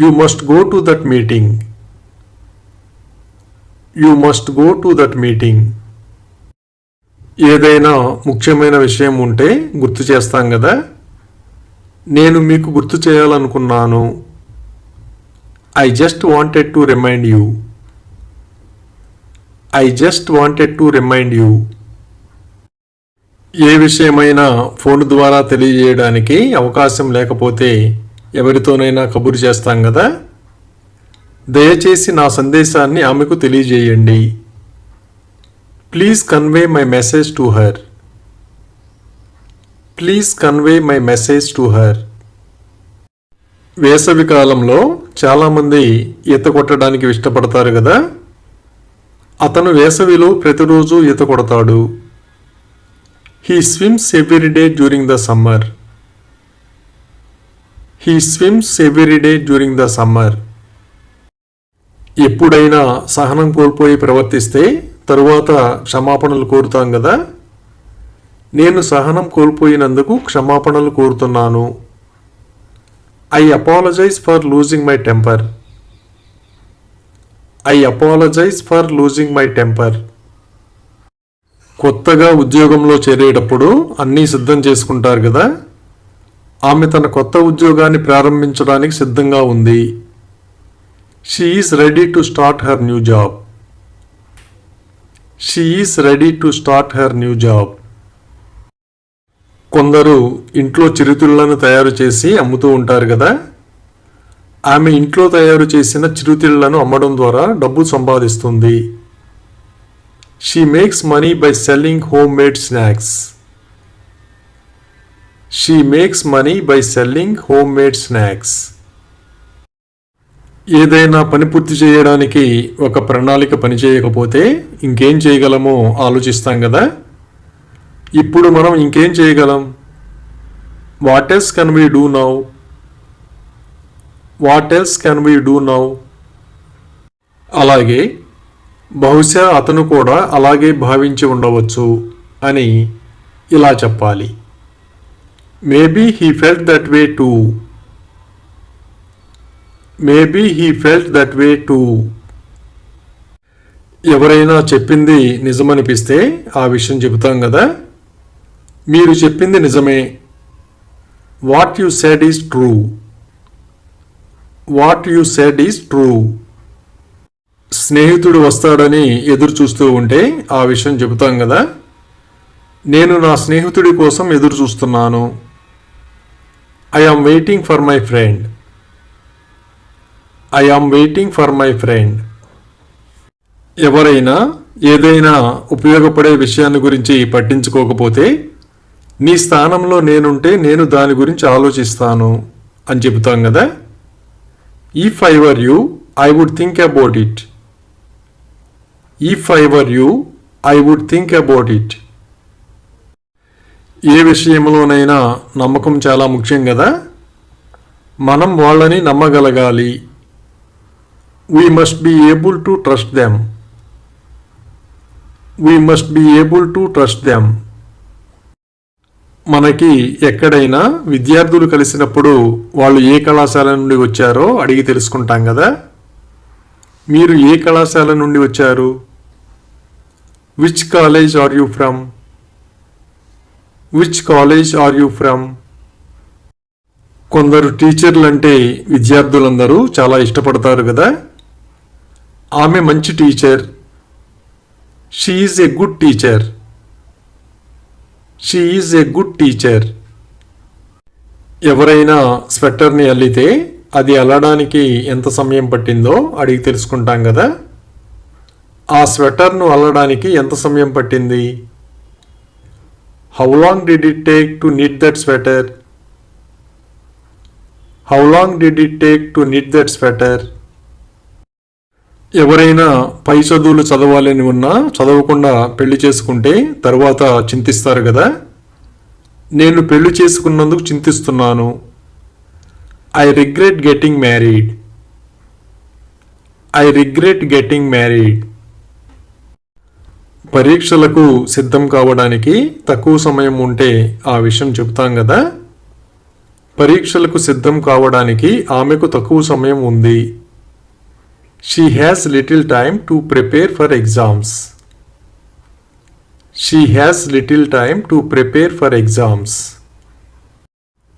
You must go to that meeting. You must go to that meeting. ఏదైనా ముఖ్యమైన విషయం ఉంటే గుర్తు చేస్తాం కదా. నేను మీకు గుర్తు చేయాలనుకున్నాను. I just wanted to remind you. I just wanted to remind you. ఏ విషయమైనా ఫోన్ ద్వారా తెలియజేయడానికి అవకాశం లేకపోతే ఎవరితోనైనా కబురు చేస్తాం కదా. దయచేసి నా సందేశాన్ని ఆమెకు తెలియజేయండి. Please convey my message to her. Please convey my message to her. వేసవి కాలంలో చాలామంది ఈత కొట్టడానికి ఇష్టపడతారు కదా. అతను వేసవిలో ప్రతిరోజు ఈత కొడతాడు. He SVIMS every day during the summer. He SVIMS every day during the summer. ఎప్పుడైనా సహనం కోల్పోయి ప్రవర్తిస్తే తరువాత క్షమాపణలు కోరుతాం కదా. నేను సహనం కోల్పోయినందుకు క్షమాపణలు కోరుతున్నాను. I apologize for losing my temper. I apologize for losing my temper. కొత్తగా ఉద్యోగంలో చేరేటప్పుడు అన్నీ సిద్ధం చేసుకుంటారు కదా. ఆమె తన కొత్త ఉద్యోగాన్ని ప్రారంభించడానికి సిద్ధంగా ఉంది. She is ready to start her new job. She is ready to start her new job. కొందరు ఇంట్లో చిరుతిళ్లను తయారు చేసి అమ్ముతూ ఉంటారు కదా. ఆమె ఇంట్లో తయారు చేసిన చిరుతిళ్లను అమ్మడం ద్వారా డబ్బు సంపాదిస్తుంది. She makes money by selling homemade snacks. She makes money by selling homemade snacks. ఏదైనా పని పూర్తి చేయడానికి ఒక ప్రణాళిక పనిచేయకపోతే ఇంకేం చేయగలమో ఆలోచిస్తాం కదా. ఇప్పుడు మనం ఇంకేం చేయగలం? What else can we do now? What else can we do now? అలాగే బహుశా అతను కూడా అలాగే భావించి ఉండవచ్చు అని ఇలా చెప్పాలి. Maybe he felt that way two. Maybe he felt that way two. ఎవరైనా చెప్పింది నిజమనిపిస్తే ఆ విషయం చెబుతాం కదా. మీరు చెప్పింది నిజమే. What you said is true. What you said is true. స్నేహితుడు వస్తాడని ఎదురు చూస్తూ ఉంటే ఆ విషయం చెబుతాం కదా. నేను నా స్నేహితుడి కోసం ఎదురు చూస్తున్నాను. I am waiting for my friend. I am waiting for my friend. ఎవరైనా ఏదైనా ఉపయోగపడే విషయాన్ని గురించి పట్టించుకోకపోతే నీ స్థానంలో నేనుంటే నేను దాని గురించి ఆలోచిస్తాను అని చెబుతాం కదా. If I were you I would think about it. If I were you I would think about it. ఏ విషయంలోనైనా నమ్మకం చాలా ముఖ్యం కదా. మనం వాళ్ళని నమ్మగలగాలి. We must be able to trust them. We must be able to trust them. మనకి ఎక్కడైనా విద్యార్థులు కలిసినప్పుడు వాళ్ళు ఏ కళాశాల నుండి వచ్చారో అడిగి తెలుసుకుంటాం కదా. మీరు ఏ కళాశాల నుండి వచ్చారు? Which college are you from? Which college are you from? కొందరు టీచర్లంటే విద్యార్థులందరూ చాలా ఇష్టపడతారు కదా. ఆమె మంచి teacher. She is a good teacher. She is a good teacher. ఎవరైనా స్వెటర్ని అల్లితే అది అల్లడానికి ఎంత సమయం పట్టిందో అడిగి తెలుసుకుంటాం కదా. ఆ స్వెటర్ను అల్లడానికి ఎంత సమయం పట్టింది? How long did it take to knit that sweater? How long did it take to knit that sweater? ఎవరైనా పై చదువులు చదవాలని ఉన్నా చదవకుండా పెళ్లి చేసుకుంటే తర్వాత చింతిస్తారు కదా. నేను పెళ్లి చేసుకున్నందుకు చింతిస్తున్నాను. I regret getting married. I regret getting married. పరీక్షలకు సిద్ధం కావడానికి తక్కువ సమయం ఉంటే ఆ విషయం చెబుతాం కదా. పరీక్షలకు సిద్ధం కావడానికి ఆమెకు తక్కువ సమయం ఉంది. She has little time to prepare for exams. She has little time to prepare for exams.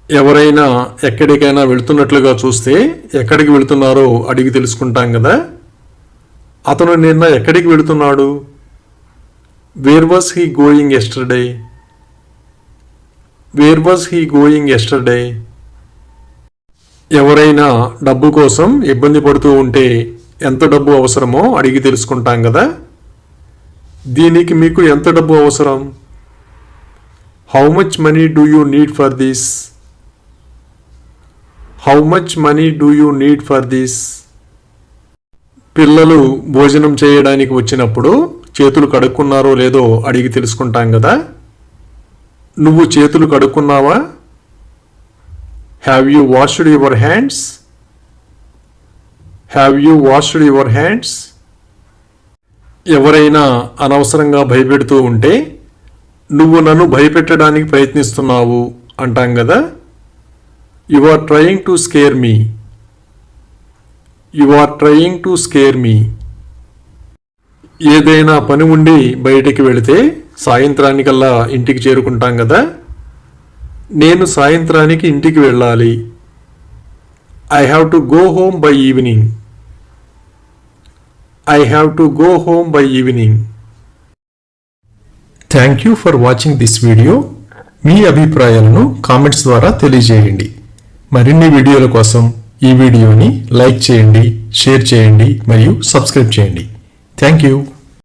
ఎవరైనా ఎక్కడికైనా వెళుతున్నట్లుగా చూస్తే ఎక్కడికి వెళుతున్నారో అడిగి తెలుసుకుంటాం కదా. అతను నిన్న ఎక్కడికి వెళుతున్నాడు? Where was he going yesterday? Where was he going yesterday? ఎవరైనా డబ్బు కోసం ఇబ్బంది పడుతూ ఉంటే ఎంత డబ్బు అవసరమో అడిగి తెలుసుకుంటాం కదా. దీనికి మీకు ఎంత డబ్బు అవసరం? How much money do you need for this? How much money do you need for this? పిల్లలు భోజనం చేయడానికి వచ్చినప్పుడు చేతులు కడుక్కున్నారో లేదో అడిగి తెలుసుకుంటాం కదా. నువ్వు చేతులు కడుక్కున్నావా? Have you washed your hands? Have you washed your hands? ఎవరైనా అనవసరంగా భయపెడుతూ ఉంటే నువ్వు నన్ను భయపెట్టడానికి ప్రయత్నిస్తున్నావు అంటాం కదా. You are trying to scare me. You are trying to scare me. ఏదైనా పని ఉండి బయటికి వెళితే సాయంత్రానికల్లా ఇంటికి చేరుకుంటాం కదా. నేను సాయంత్రానికి ఇంటికి వెళ్ళాలి. I have to go home by evening. I have to go home by evening. Thank you for watching this video. మీ అభిప్రాయాలను కామెంట్స్ ద్వారా తెలియజేయండి. మరిన్ని వీడియోల కోసం ఈ వీడియోని లైక్ చేయండి, షేర్ చేయండి మరియు సబ్స్క్రైబ్ చేయండి. Thank you.